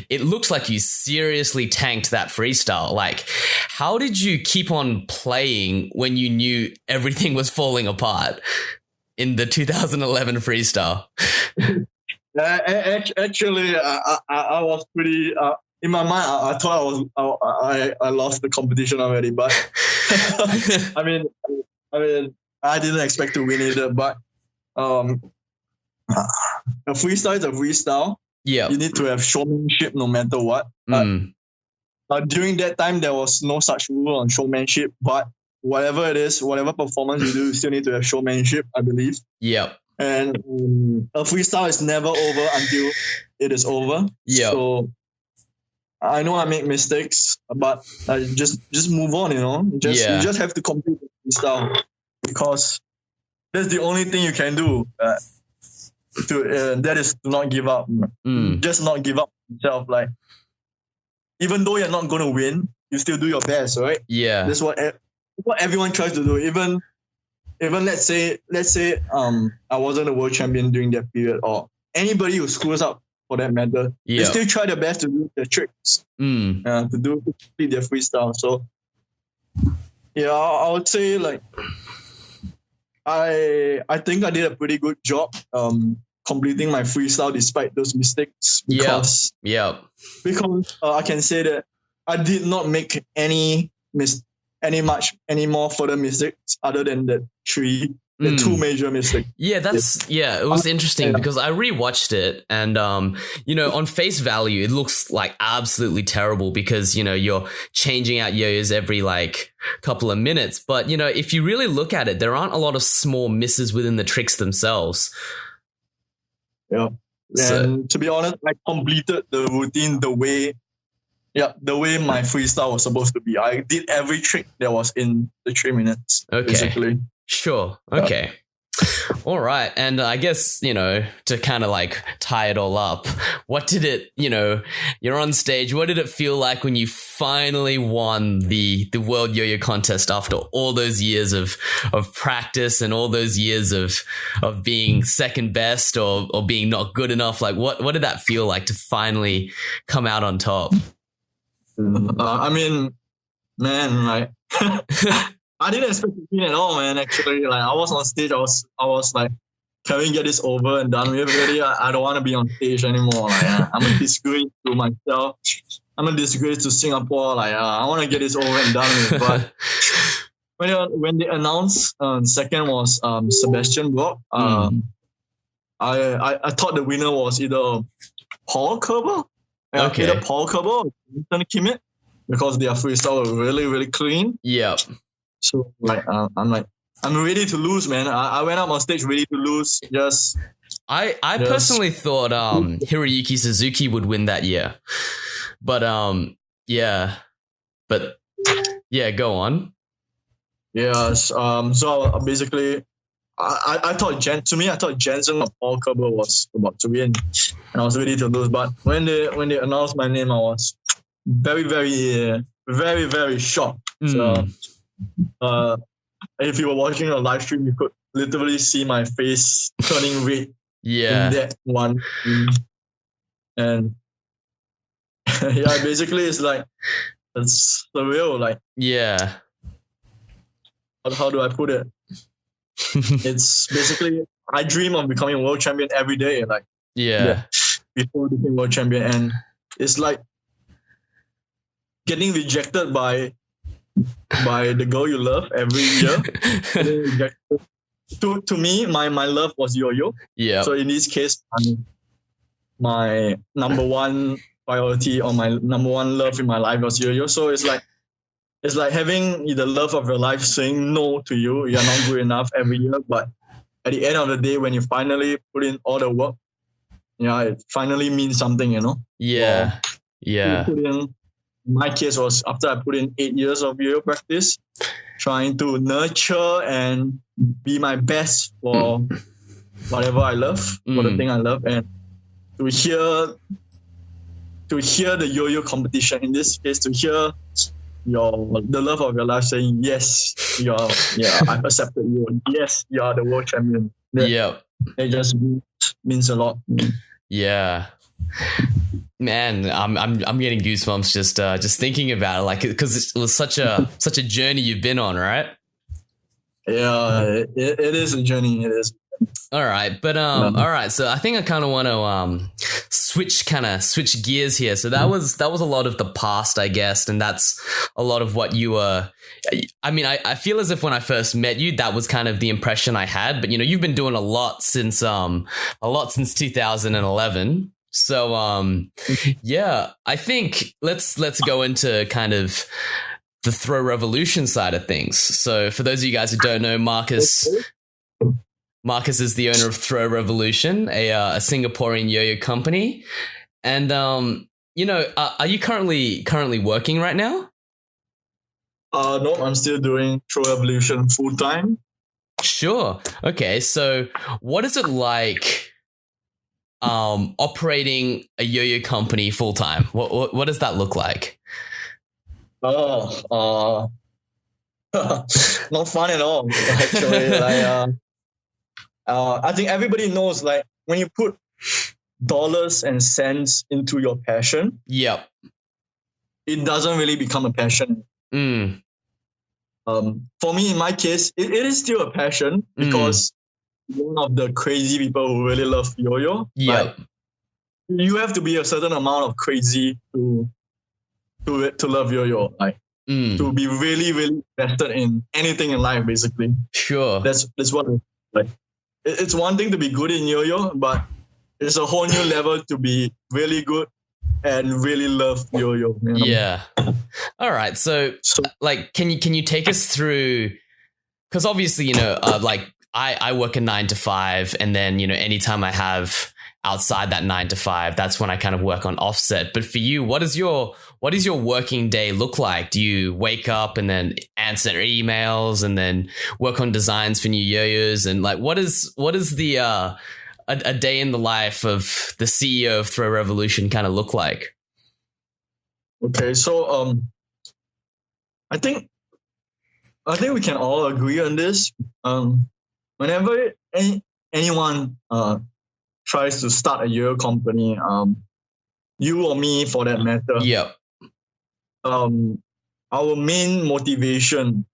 it looks like you seriously tanked that freestyle. How did you keep on playing when you knew everything was falling apart in the 2011 freestyle? Actually, I was pretty... in my mind, I thought I lost the competition already, but I mean, I didn't expect to win either, but a freestyle is a freestyle. Yeah, you need to have showmanship no matter what. During that time, there was no such rule on showmanship, but whatever it is, whatever performance you do, you still need to have showmanship, I believe. Yeah. And a freestyle is never over until it is over. Yeah. So I know I make mistakes, but I just move on, You just have to complete the freestyle. Because that's the only thing you can do. That is to not give up. Just not give up yourself. Even though you're not going to win, you still do your best, right? Yeah. That's what everyone tries to do. Even even let's say I wasn't a world champion during that period, or anybody who screws up for that matter, they still try their best to do their tricks, to complete their freestyle. So yeah, I would say like I think I did a pretty good job completing my freestyle despite those mistakes, because I can say that I did not make any more further mistakes other than the two major mistakes. It was interesting because I rewatched it, and on face value it looks like absolutely terrible because you're changing out yo-yos every like couple of minutes, but if you really look at it, there aren't a lot of small misses within the tricks themselves. And to be honest, I completed the routine the way my freestyle was supposed to be. I did every trick that was in the 3 minutes. Basically. Sure. Okay. All right. And I guess, to kind of like tie it all up, what did it, you're on stage. What did it feel like when you finally won the World Yo-Yo Contest after all those years of practice and all those years of being second best or being not good enough? Like what did that feel like to finally come out on top? I mean, man, like I didn't expect to win at all, man. Actually, like I was on stage, I was like, can we get this over and done with already? I don't want to be on stage anymore. Like I'm a disgrace to myself. I'm a disgrace to Singapore. Like I want to get this over and done with. But when they announced second was Sebastian Block, I thought the winner was either Paul Kerber. Either Paul Kerber or Vincent Kimmett, because their freestyle were really, really clean. Yeah. So I'm ready to lose, man. I went up on stage ready to lose. I personally thought Hiroyuki Suzuki would win that year, but go on. Yes. So basically, I thought Jensen or Paul Kerber was about to win, and I was ready to lose. But when they announced my name, I was very, very, very, very shocked. So, if you were watching a live stream, you could literally see my face turning red. In that one, and basically it's surreal. Like how do I put it? It's basically I dream of becoming a world champion every day. Like before becoming world champion, and it's like getting rejected by the girl you love every year. To me, my love was Yoyo. Yeah. So in this case, my number one priority or my number one love in my life was Yoyo. So it's like having the love of your life saying no to you. You're not good enough every year. But at the end of the day, when you finally put in all the work, it finally means something, Yeah. My case was after I put in 8 years of Yoyo practice, trying to nurture and be my best for whatever I love, for the thing I love, and to hear the Yoyo competition, in this case, to hear the love of your life saying, yes, I've accepted you. Yes, you are the world champion. It just means a lot. Yeah. Man, I'm getting goosebumps just thinking about it, like, because it was such a journey you've been on, right? Yeah, it is a journey. It is. All right, but all right. So I think I kind of want to switch gears here. So that was a lot of the past, I guess, and that's a lot of what you were. I mean, I feel as if when I first met you, that was kind of the impression I had. But you've been doing a lot since 2011. So I think let's go into kind of the throw revolution side of things. So for those of you guys who don't know, Marcus is the owner of Throw Revolution, a Singaporean yo-yo company. And are you currently working right now? No, I'm still doing Throw Revolution full time. Sure. Okay. So what is it like operating a yo-yo company full time? What does that look like? Not fun at all, actually. I think everybody knows, like, when you put dollars and cents into your passion, Yep. it doesn't really become a passion. Mm. For me, in my case, it is still a passion because one of the crazy people who really love yo-yo. Yep. Like, you have to be a certain amount of crazy to love yo-yo. Like, to be really, really invested in anything in life, basically. Sure. That's what like. It's one thing to be good in yo-yo, but it's a whole new level to be really good and really love yo-yo. You know? Yeah. All right. So, like, can you take us through? Because obviously, you know, like I work a 9 to 5, and then, you know, anytime I have outside that 9 to 5, that's when I kind of work on Offset. But for you, what is your working day look like? Do you wake up and then answer emails and then work on designs for new yo-yos? And like, what is the a day in the life of the CEO of Throw Revolution kind of look like? Okay, so I think we can all agree on this. Whenever anyone tries to start a yo-yo company, you or me for that matter. Yep. Our main motivation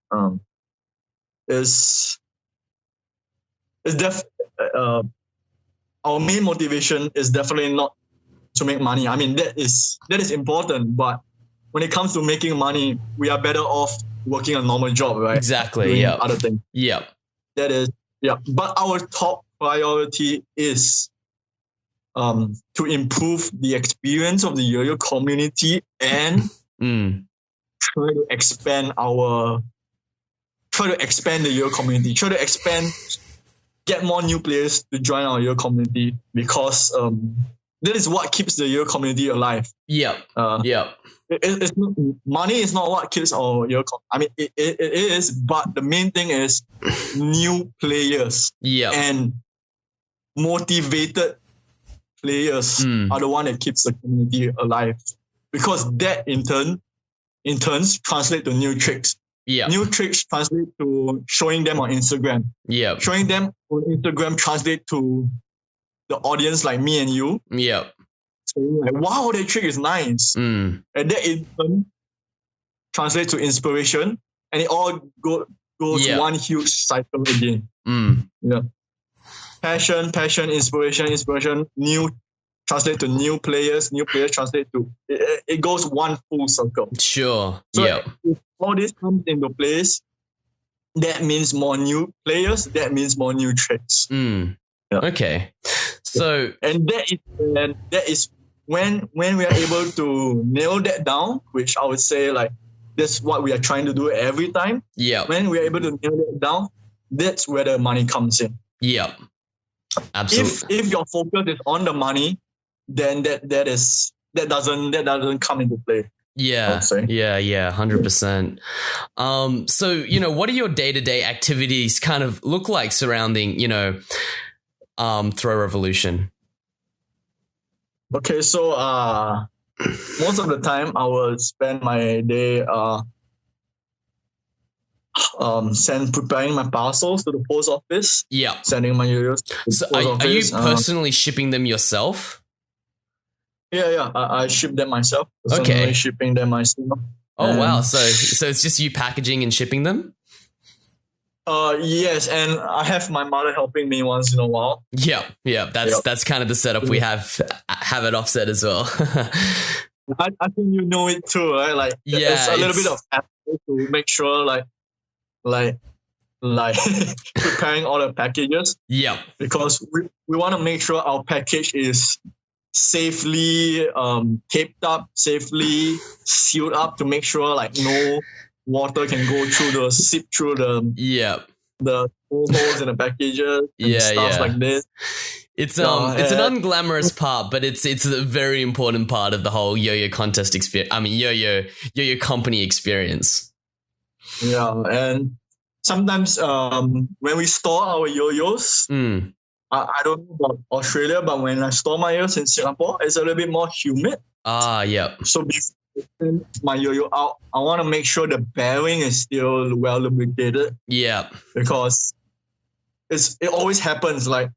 our main motivation is definitely not to make money. I mean, that is important, but when it comes to making money, we are better off working a normal job, right? Exactly. Yeah. Other things. Yep. That is, yeah. But our top priority is to improve the experience of the yo-yo community and try to expand the yo-yo community, get more new players to join our yo-yo community, because that is what keeps the yo-yo community alive. Yep. It's not, money is not what keeps our yo-yo I mean, it is, but the main thing is new players and motivated players are the one that keeps the community alive, because that in turns translate to new tricks. Yeah. New tricks translate to showing them on Instagram. Yeah. Showing them on Instagram translate to the audience like me and you. Yeah. So like, wow, that trick is nice. And that in turn translates to inspiration, and it all goes one huge cycle again. Yeah. Passion, inspiration, new translate to new players translate to it goes one full circle. Sure. So if all this comes into place, that means more new players, that means more new tricks. Yeah. Okay. So and that is when we are able to nail that down, which I would say like that's what we are trying to do every time. Yeah. When we are able to nail it down, that's where the money comes in. Yeah. Absolutely. If your focus is on the money, then that doesn't come into play. Yeah. 100%. So, you know, what do your day-to-day activities kind of look like surrounding, you know, Throw Revolution? Okay, so most of the time I will spend my day preparing my parcels to the post office. Yeah. Sending my yo-yos to the post office. Are you personally shipping them yourself? Yeah. I ship them myself. Okay. Shipping them myself. Oh, wow. So it's just you packaging and shipping them? Yes, and I have my mother helping me once in a while. Yeah. That's kind of the setup we have at Offset as well. I think you know it too, right? Like, it's a little bit of effort to make sure, like preparing all the packages. Yeah. Because we want to make sure our package is safely taped up, safely sealed up, to make sure like no water can go through seep through the holes in the packages and stuff like this. It's it's an unglamorous part, but it's a very important part of the whole yo-yo contest experience. I mean, yo-yo company experience. Yeah, and sometimes when we store our yo-yos, I don't know about Australia, but when I store my yo-yos in Singapore, it's a little bit more humid. So my yo-yo out, I want to make sure the bearing is still well lubricated. Yeah. Because it always happens like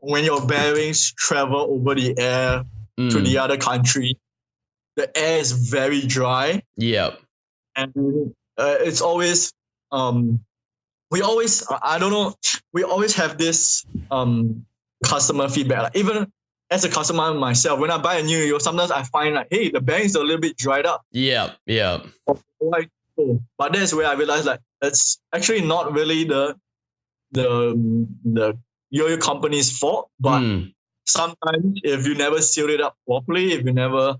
when your bearings travel over the air to the other country, the air is very dry. Yeah. And it's always we always have this customer feedback. Like, even as a customer myself, when I buy a new yo, sometimes I find like, hey, the bearings are a little bit dried up. Yeah. But that's where I realized like it's actually not really the yo-yo company's fault, but sometimes if you never seal it up properly, if you never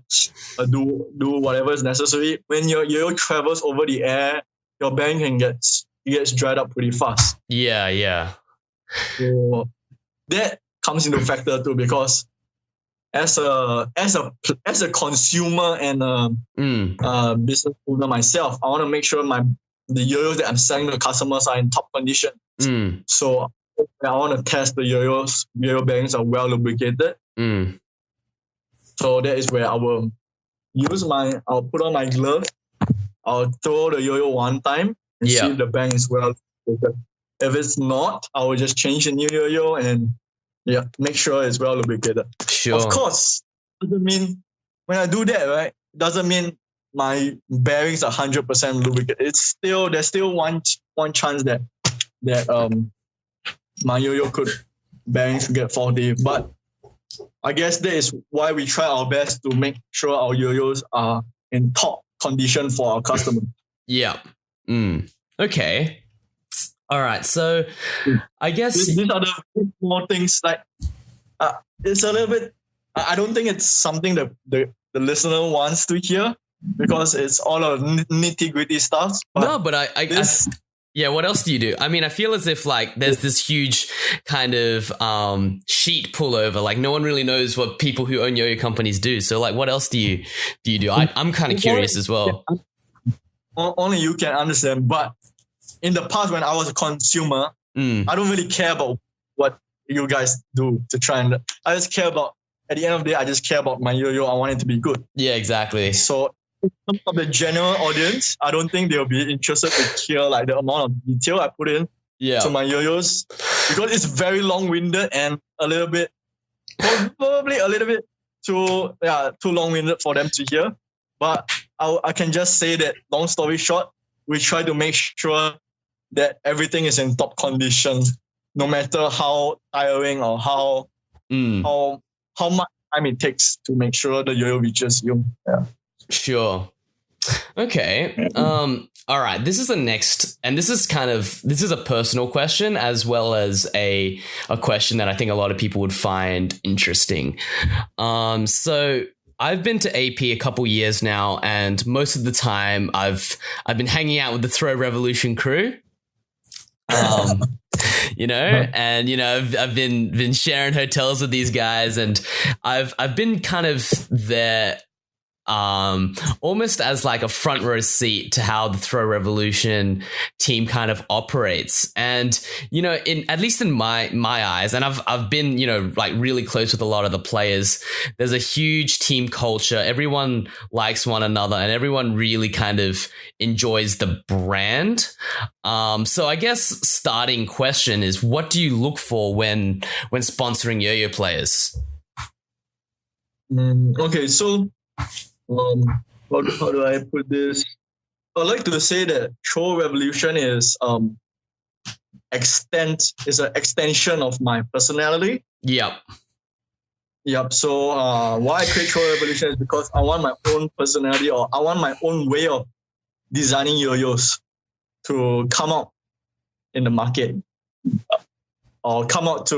do whatever is necessary, when your yo-yo travels over the air, your bearing gets dried up pretty fast. Yeah. So that comes into factor too, because as a consumer and a business owner myself, I want to make sure the yo-yos that I'm selling to customers are in top condition. So I want to test the yo bearings are well lubricated. So that is where I will I'll put on my glove, I'll throw the yo-yo one time and see if the bearing is well lubricated. If it's not, I will just change a new yo-yo and make sure it's well lubricated. Sure. Of course, doesn't mean when I do that, right? Doesn't mean my bearings are 100% lubricated. There's still one chance that my yo-yo bearings could get faulty. But I guess that is why we try our best to make sure our yo-yos are in top condition for our customers. Yeah. Okay. All right. So I guess these are the small things. Like it's a little bit. I don't think it's something that the listener wants to hear, because it's all of nitty-gritty stuff. But I what else do you do? I mean, I feel as if like there's this huge kind of sheet pullover. Like no one really knows what people who own yo-yo companies do. So like, what else do you do? I'm kind of curious as well. Only you can understand. But in the past, when I was a consumer, I don't really care about what you guys do to try and. I just care about. At the end of the day, I just care about my yo-yo. I want it to be good. Yeah, exactly. So in terms of the general audience, I don't think they'll be interested to hear like the amount of detail I put in to my yo-yos, because it's very long-winded and a little bit, probably a little bit too long-winded for them to hear. But I can just say that, long story short, we try to make sure that everything is in top condition, no matter how tiring or how much time it takes to make sure the yo-yo reaches you. Yeah. Sure. Okay. All right. This is the next, and this is a personal question as well as a question that I think a lot of people would find interesting. So I've been to AP a couple years now, and most of the time I've been hanging out with the Throw Revolution crew. And I've been sharing hotels with these guys, and I've been kind of there almost as like a front row seat to how the Throw Revolution team kind of operates. And at least in my eyes, and I've been like really close with a lot of the players, there's a huge team culture. Everyone likes one another, and everyone really kind of enjoys the brand. So I guess starting question is, what do you look for when sponsoring yo-yo players? Okay, so how do I put this? I'd like to say that Throw Revolution is an extension of my personality. Yep. So why I create Throw Revolution is because I want my own personality, or I want my own way of designing yo-yos to come out in the market, or come out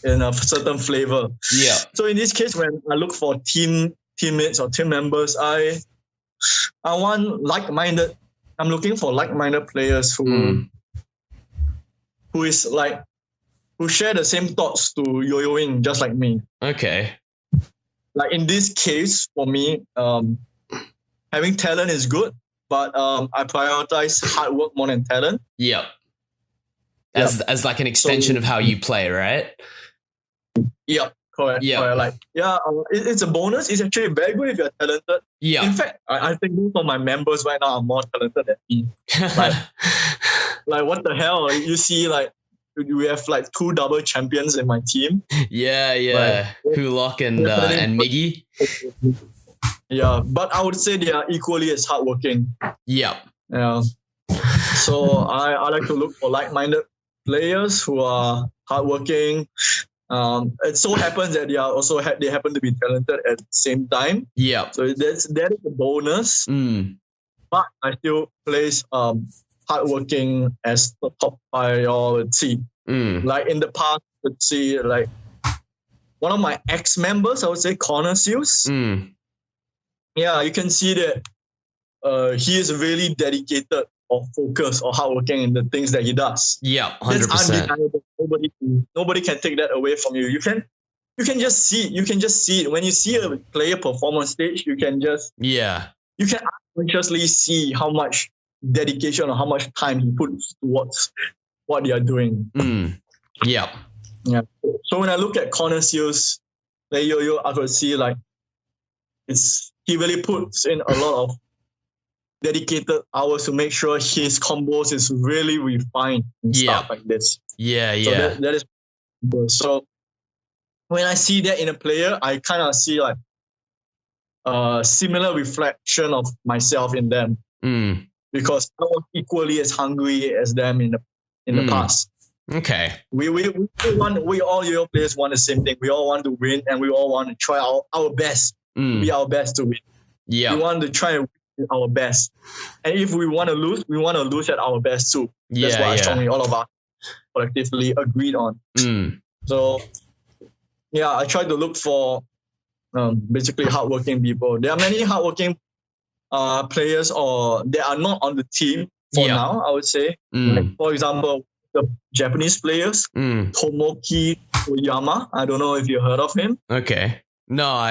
in a certain flavor. Yeah. So in this case, when I look for teammates or team members, I want like-minded. I'm looking for like-minded players who share the same thoughts to yo-yoing just like me. Okay. Like in this case, for me, having talent is good, but I prioritize hard work more than talent. Yep. As like an extension of how you play, right? Yep, Correct. Yeah. Correct. Like, it's a bonus. It's actually very good if you're talented. Yeah. In fact, I think most of my members right now are more talented than me. Like what the hell? You see, like, we have like 2 double champions in my team. Yeah. Hulok and Miggy. Yeah, but I would say they are equally as hardworking. Yeah. Yeah. So I like to look for like-minded players who are hardworking. It so happens that they happen to be talented at the same time. Yeah. So that is a bonus. But I still place hardworking as the top priority. Like in the past, let's see, like one of my ex-members, I would say Connor Seals. Yeah, you can see that he is really dedicated or focused or hardworking in the things that he does. Yeah, 100%. That's undeniable. Nobody can take that away from you. You can just see it. When you see a player perform on stage, you can unconsciously see how much dedication or how much time he puts towards what they are doing. Yeah. So when I look at Connor Seals, like Yoyo, I could see like he really puts in a lot of dedicated hours to make sure his combos is really refined and stuff like this. Yeah. So that is so when I see that in a player, I kind of see like a similar reflection of myself in them. Because I was equally as hungry as them in the past. Okay. We all Yoyo players want the same thing. We all want to win, and we all want to try our best. Be our best to win. Yeah. We want to try and win our best. And if we want to lose at our best too. That's what I strongly all of us collectively agreed on. So I try to look for basically hardworking people. There are many hardworking players or they are not on the team for now, I would say. Like, for example, the Japanese players, Tomoki Oyama. I don't know if you heard of him. Okay. No,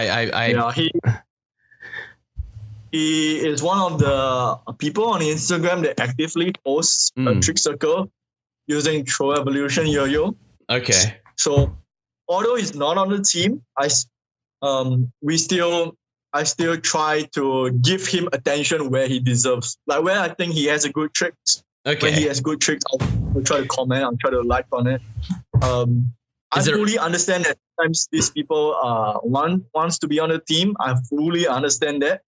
he is one of the people on Instagram that actively posts a trick circle using Throw Evolution Yoyo. Okay. So although he's not on the team, I still try to give him attention where he deserves. Like where I think he has a good tricks. Okay. When he has good tricks, I'll try to comment. I'll try to like on it. I fully understand that sometimes these people wants to be on the team. I fully understand that.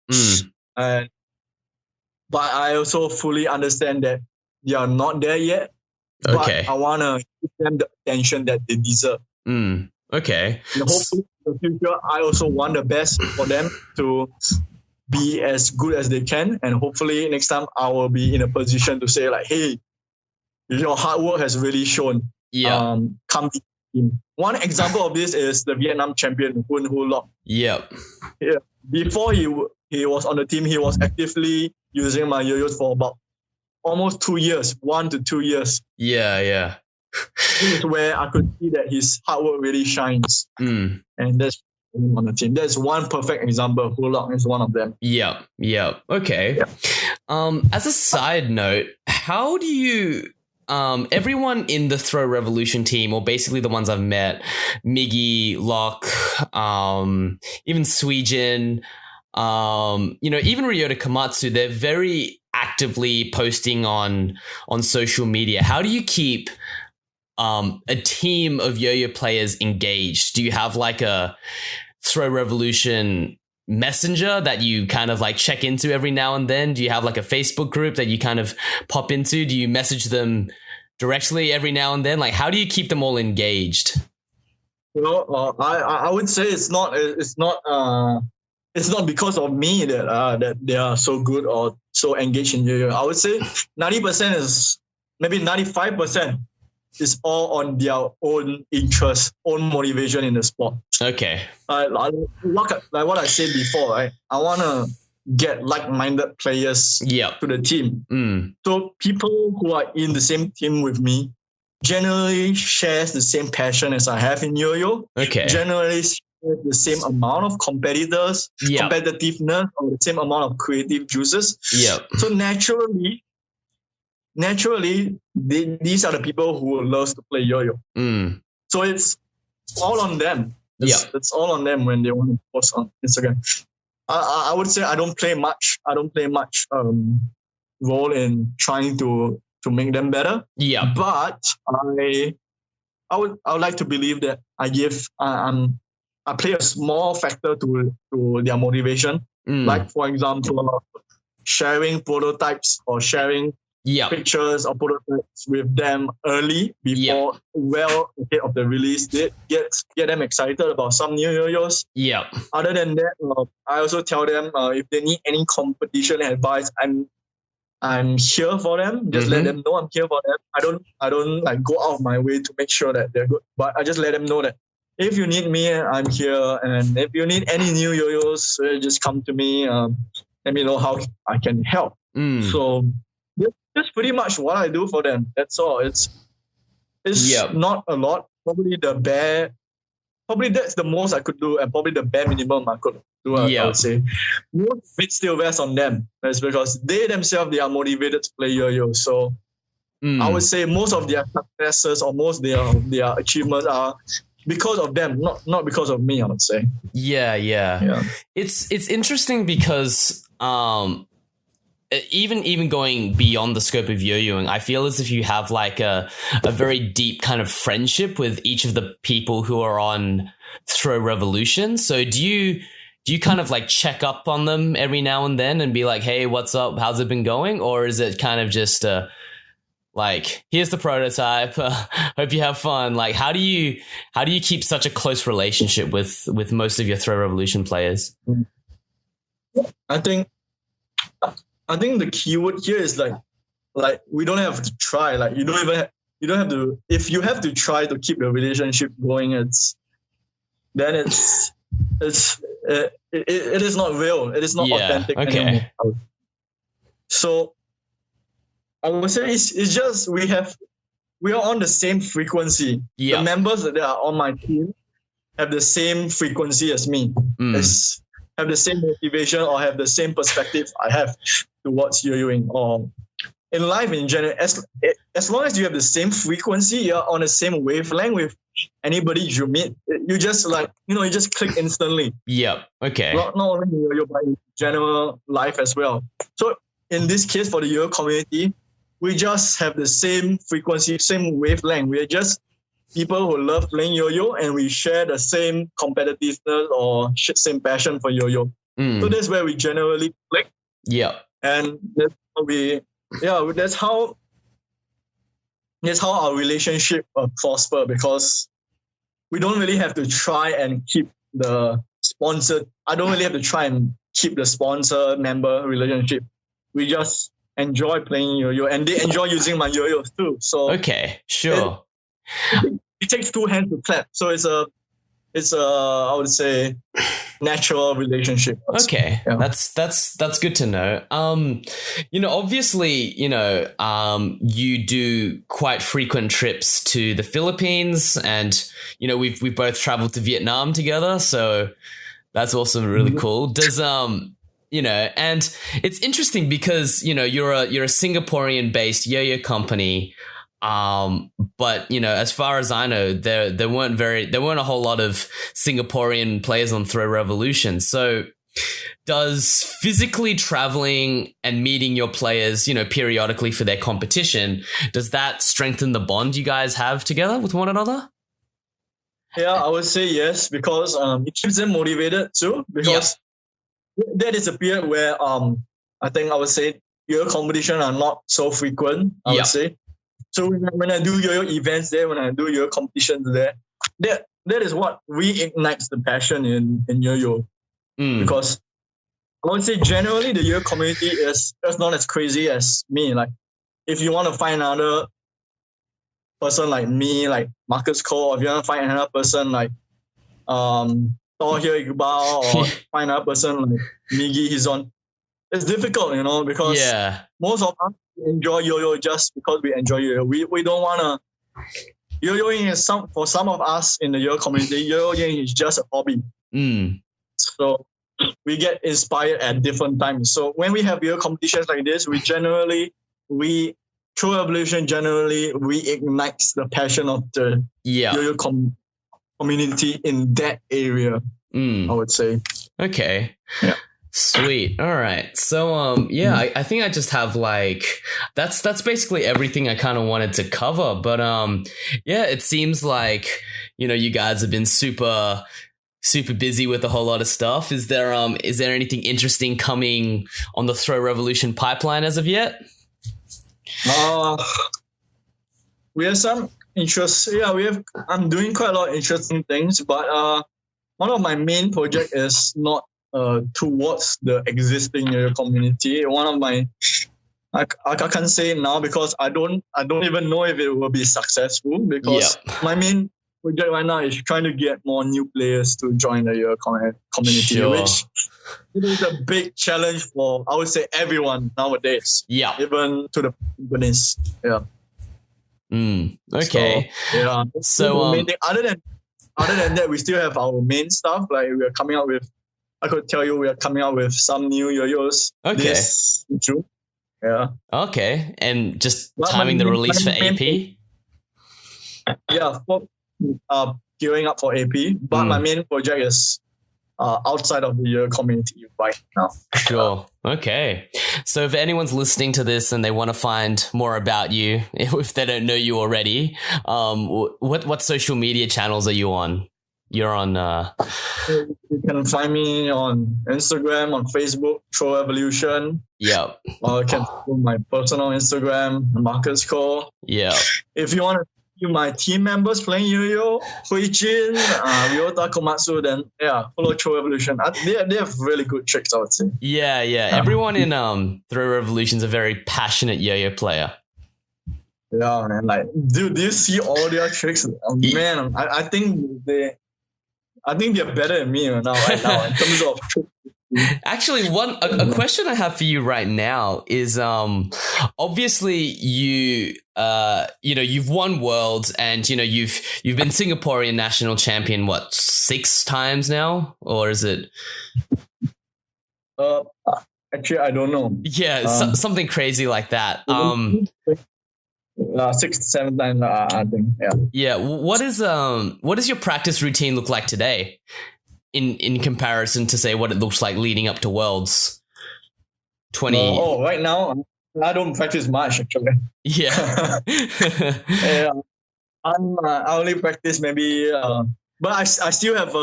But I also fully understand that they are not there yet. Okay. But I want to give them the attention that they deserve. Okay. And hopefully in the future, I also want the best for them to be as good as they can. And hopefully next time I will be in a position to say like, hey, your hard work has really shown. Yeah. Come team. One example of this is the Vietnam champion, Hulok. Yep. Yeah. Before he was on the team, he was actively using my yoyos for about almost 2 years, 1 to 2 years. Yeah. This is where I could see that his hard work really shines. And that's on the team. That's one perfect example. Hulok is one of them. Yeah. Okay. Yeah. As a side note, how do you everyone in the Throw Revolution team, or basically the ones I've met, Miggy, Locke, even Suijin, even Ryota Komatsu, they're very actively posting on social media. How do you keep a team of yo-yo players engaged? Do you have like a Throw Revolution messenger that you kind of like check into every now and then? Do you have like a Facebook group that you kind of pop into? Do you message them directly every now and then? Like, how do you keep them all engaged? I would say it's not because of me that they are so good or so engaged in yo-yo. I would say 90% is, maybe 95% is all on their own interest, own motivation in the sport. Okay. Like what I said before, right? I want to get like-minded players to the team. So people who are in the same team with me generally shares the same passion as I have in yo-yo. Okay. Generally shares the same amount of competitiveness, or the same amount of creative juices. So naturally, these are the people who love to play yo-yo. So it's all on them. It's all on them when they want to post on Instagram. I would say I don't play much role in trying to make them better. Yeah. But I would like to believe that I play a small factor to their motivation. Like, for example, sharing prototypes or sharing pictures or prototypes with them early before, well ahead of the release date, get them excited about some new yo-yos. Yeah. Other than that, I also tell them if they need any competition advice, I'm here for them. Just let them know I'm here for them. I don't like go out of my way to make sure that they're good, but I just let them know that if you need me, I'm here. And if you need any new yo-yos, just come to me. Let me know how I can help. So that's pretty much what I do for them. That's all. It's not a lot. Probably that's the most I could do, and probably the bare minimum I could do. I would say most of it still rests on them. It's because they themselves, they are motivated to play yo-yo. So I would say most of their successes or most of their achievements are because of them, not because of me, I would say. Yeah. It's interesting because even going beyond the scope of yo-yoing, I feel as if you have like a very deep kind of friendship with each of the people who are on Throw Revolution. So do you kind of like check up on them every now and then and be like, hey, what's up? How's it been going? Or is it kind of just like, here's the prototype. Hope you have fun. Like, how do you keep such a close relationship with most of your Throw Revolution players? I think the keyword here is like we don't have to try. Like you don't have to. If you have to try to keep the relationship going, it is not real. It is not authentic anymore. So I would say it's just we are on the same frequency. The members that are on my team have the same frequency as me. Have the same motivation or have the same perspective I have towards yo-yoing or in life in general. As long as you have the same frequency, you're on the same wavelength with anybody you meet, you just you just click instantly. Okay. Not only in yo-yo, but in general life as well. So in this case, for the yo-yo community, we just have the same frequency, same wavelength. We're just people who love playing yo-yo, and we share the same competitiveness or same passion for yo-yo. So that's where we generally click. And that's how our relationship prosper, because we don't really have to try and keep the sponsor. I don't really have to try and keep the sponsor member relationship. We just enjoy playing yo-yo, and they enjoy using my yo-yos too. So okay, sure. It takes two hands to clap. So it's a I would say natural relationship. Okay. Yeah. That's good to know. Obviously, you do quite frequent trips to the Philippines, and we've both traveled to Vietnam together, so that's also really cool. Does and it's interesting because you're a Singaporean based yo-yo company. But as far as I know, there weren't a whole lot of Singaporean players on Throw Revolution. So does physically traveling and meeting your players, periodically for their competition, does that strengthen the bond you guys have together with one another? Yeah, I would say yes, because it keeps them motivated too, because that is a period where I think I would say your competition are not so frequent, I would say. So when I do yo-yo events there, when I do yo-yo competitions there, that is what reignites the passion in yo-yo. Because I would say generally the yo-yo community is not as crazy as me. Like if you want to find another person like me, like Marcus Cole, or if you want to find another person like Tahir Iqbal, or find another person like Miggy Hizon, it's difficult, because most of us enjoy yo-yo just because we enjoy yo-yo. We don't want to. Yo-yoing is for some of us in the yo-yo community, yo-yoing is just a hobby. So we get inspired at different times. So when we have yo-yo competitions like this, True Evolution generally reignites the passion of the yo-yo community. community in that area, I would say. Okay. Yeah. Sweet. All right. So, I think I just have like, that's basically everything I kind of wanted to cover. But, it seems like, you guys have been super busy with a whole lot of stuff. Is there anything interesting coming on the Throw Revolution pipeline as of yet? We have some interest. Yeah, I'm doing quite a lot of interesting things, but one of my main project is not towards the existing Yoyo community. One of my, I can't say it now because I don't even know if it will be successful, because my main project right now is trying to get more new players to join the Yoyo community, which is a big challenge for, I would say, everyone nowadays. Yeah, even to the companies. Yeah. Okay. So other than that, we still have our main stuff. Like we are coming out with, I could tell you, we are coming out with some new Yoyos this June. Yeah. Okay, and just timing the release for AP. Yeah, gearing up for AP. But my main project is outside of the Yoyo community right now. Sure. Okay. So if anyone's listening to this and they want to find more about you, if they don't know you already, what social media channels are you on? You're on... You can find me on Instagram, on Facebook, Throw Evolution. Yep. Or you can follow my personal Instagram, Marcus Cole. Yeah. If you want to see my team members playing Yoyo, Huijin, Ryota Komatsu, then follow Throw Evolution. They have really good tricks, I would say. Yeah. Everyone in Throw Revolution's a very passionate Yoyo player. Yeah, man. Like, do you see all their tricks? Man, I think they're better than me right now in terms of tricks. Actually, a question I have for you right now is obviously you've won worlds, and you've been Singaporean national champion 6 times now, or is it? Actually, I don't know. Yeah, something crazy like that. 6 to 7 times, I think. Yeah. Yeah. What does your practice routine look like today, in comparison to say what it looks like leading up to Worlds 20? Right now I don't practice much actually. Yeah. Yeah. I only practice maybe, but I still have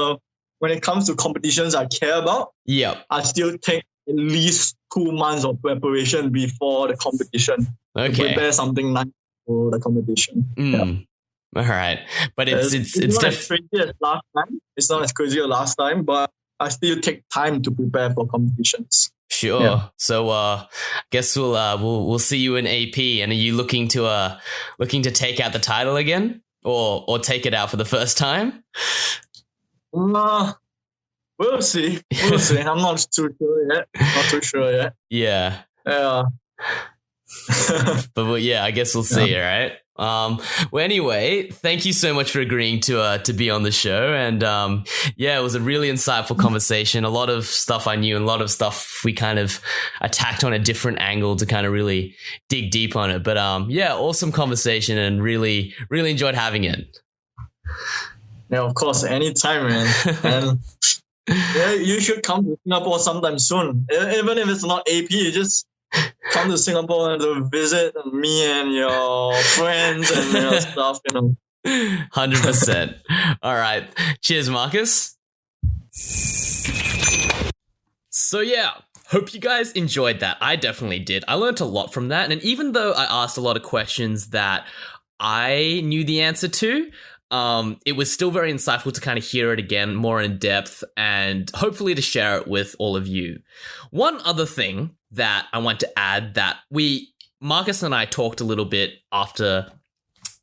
when it comes to competitions I care about. Yeah. I still take at least 2 months of preparation before the competition. Okay. To prepare something nice for the competition. Yeah. All right, but it's not as crazy as last time. It's not as crazy as last time, but I still take time to prepare for competitions. Sure. Yeah. So, I guess we'll see you in AP. And are you looking to take out the title again, or take it out for the first time? We'll see. We'll see. I'm not too sure yet. Yeah. Yeah. But I guess we'll see, right? Well, anyway, thank you so much for agreeing to be on the show, and it was a really insightful conversation. A lot of stuff I knew, and a lot of stuff we kind of attacked on a different angle to kind of really dig deep on it. But awesome conversation, and really, really enjoyed having it. Yeah, of course, anytime, man. And you should come to Singapore sometime soon, even if it's not AP. You just come to Singapore to visit me and your friends and your stuff, 100%. All right. Cheers, Marcus. So hope you guys enjoyed that. I definitely did. I learned a lot from that. And even though I asked a lot of questions that I knew the answer to, it was still very insightful to kind of hear it again more in depth, and hopefully to share it with all of you. One other thing that I want to add, that Marcus and I talked a little bit after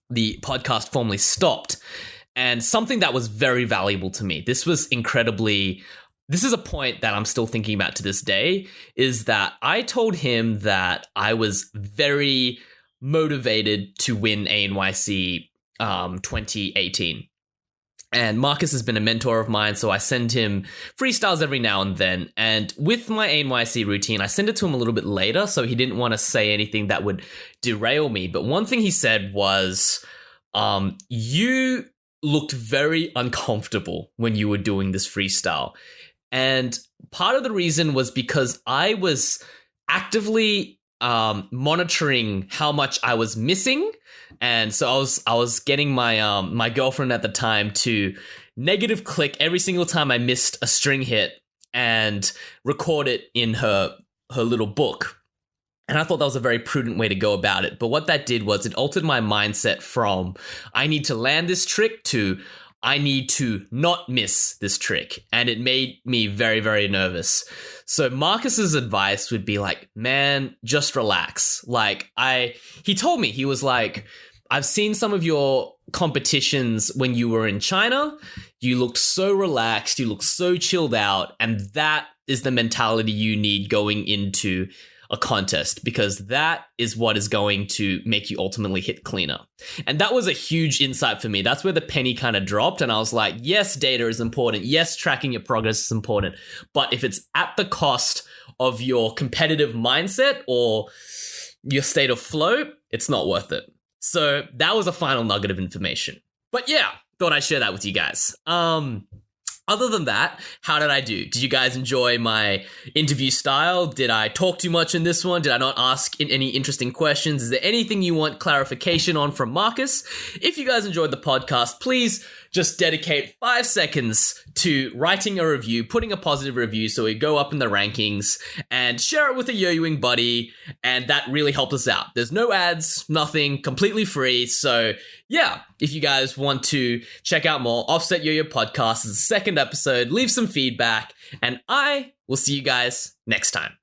the podcast formally stopped, and something that was very valuable to me. This is a point that I'm still thinking about to this day, is that I told him that I was very motivated to win ANYC 2018. And Marcus has been a mentor of mine, so I send him freestyles every now and then. And with my ANYC routine, I send it to him a little bit later, so he didn't want to say anything that would derail me. But one thing he said was, you looked very uncomfortable when you were doing this freestyle. And part of the reason was because I was actively monitoring how much I was missing. And so I was getting my my girlfriend at the time to negative click every single time I missed a string hit and record it in her little book. And I thought that was a very prudent way to go about it. But what that did was it altered my mindset from I need to land this trick to I need to not miss this trick. And it made me very, very nervous. So Marcus's advice would be like, man, just relax. Like he told me, he was like, I've seen some of your competitions when you were in China. You looked so relaxed. You looked so chilled out. And that is the mentality you need going into a contest, because that is what is going to make you ultimately hit cleaner. And that was a huge insight for me. That's where the penny kind of dropped. And I was like, yes, data is important. Yes, tracking your progress is important. But if it's at the cost of your competitive mindset or your state of flow, it's not worth it. So that was a final nugget of information. But yeah, thought I'd share that with you guys. Other than that, how did I do? Did you guys enjoy my interview style? Did I talk too much in this one? Did I not ask any interesting questions? Is there anything you want clarification on from Marcus? If you guys enjoyed the podcast, please just dedicate 5 seconds to writing a review, putting a positive review so we go up in the rankings, and share it with a Yoyoing buddy, and that really helps us out. There's no ads, nothing, completely free. So yeah, if you guys want to check out more, Offsetyoyo Podcast is the second episode. Leave some feedback, and I will see you guys next time.